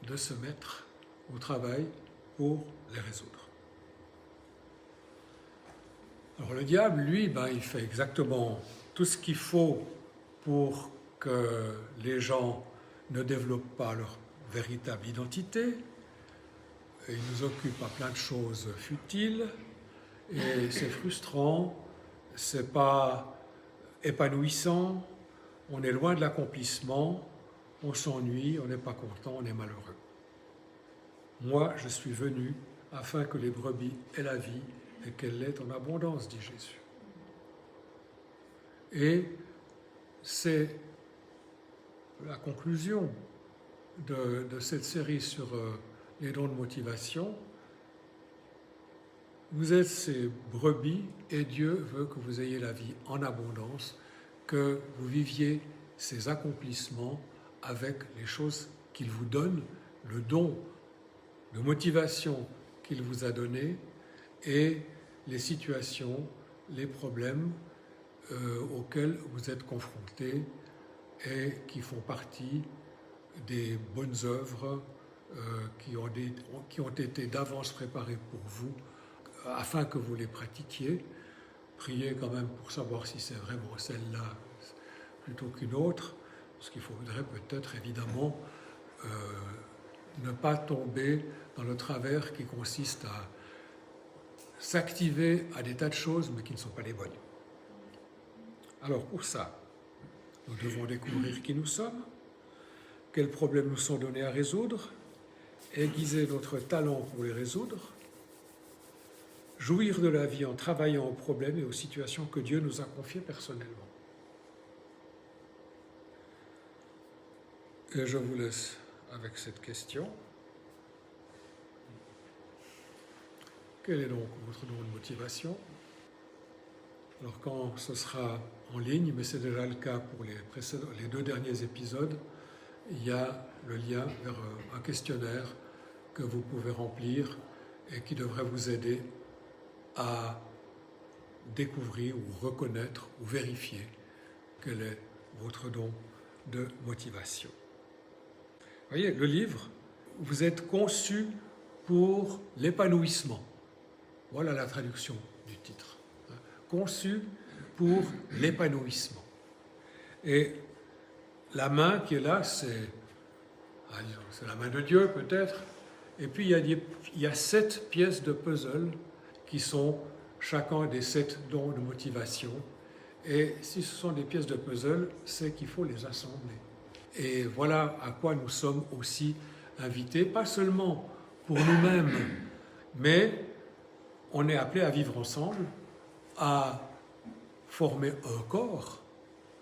de se mettre au travail pour les résoudre. Alors le diable, lui, il fait exactement tout ce qu'il faut pour que les gens ne développent pas leur véritable identité. Et il nous occupe à plein de choses futiles, et c'est frustrant, c'est pas épanouissant, on est loin de l'accomplissement, on s'ennuie, on n'est pas content, on est malheureux. Moi, je suis venu afin que les brebis aient la vie et qu'elle l'ait en abondance, dit Jésus. Et c'est la conclusion de cette série sur les dons de motivation. Vous êtes ces brebis et Dieu veut que vous ayez la vie en abondance, que vous viviez ces accomplissements avec les choses qu'il vous donne, le don de motivation qu'il vous a données et les situations, les problèmes auxquels vous êtes confrontés et qui font partie des bonnes œuvres qui ont été d'avance préparées pour vous afin que vous les pratiquiez. Priez quand même pour savoir si c'est vraiment celle-là plutôt qu'une autre, parce qu'il faudrait peut-être évidemment ne pas tomber dans le travers qui consiste à s'activer à des tas de choses mais qui ne sont pas les bonnes. Alors pour ça, nous devons découvrir qui nous sommes, quels problèmes nous sont donnés à résoudre, aiguiser notre talent pour les résoudre, jouir de la vie en travaillant aux problèmes et aux situations que Dieu nous a confiées personnellement. Et je vous laisse avec cette question. Quel est donc votre don de motivation? Alors quand ce sera en ligne, mais c'est déjà le cas pour les 2 derniers épisodes, il y a le lien vers un questionnaire que vous pouvez remplir et qui devrait vous aider à découvrir ou reconnaître ou vérifier quel est votre don de motivation. Vous voyez, le livre, vous êtes conçu pour l'épanouissement. Voilà la traduction du titre. Conçu pour l'épanouissement. Et la main qui est là, c'est la main de Dieu peut-être. Et puis il y a 7 pièces de puzzle qui sont chacun des 7 dons de motivation. Et si ce sont des pièces de puzzle, c'est qu'il faut les assembler. Et voilà à quoi nous sommes aussi invités, pas seulement pour nous-mêmes, mais on est appelé à vivre ensemble, à former un corps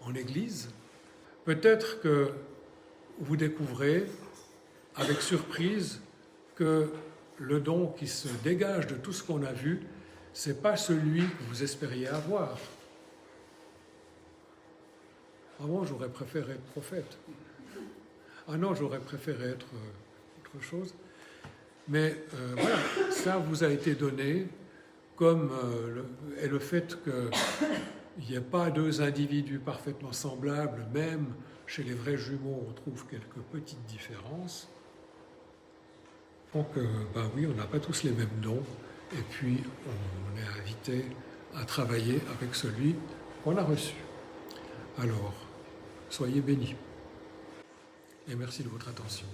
en Église. Peut-être que vous découvrez avec surprise que le don qui se dégage de tout ce qu'on a vu, ce n'est pas celui que vous espériez avoir. Ah bon, j'aurais préféré être prophète. Ah non, j'aurais préféré être autre chose. Mais voilà, ça vous a été donné, comme le fait qu'il n'y ait pas 2 individus parfaitement semblables, même chez les vrais jumeaux, on trouve quelques petites différences. Donc, oui, on n'a pas tous les mêmes dons, et puis on est invité à travailler avec celui qu'on a reçu. Alors, soyez bénis, et merci de votre attention.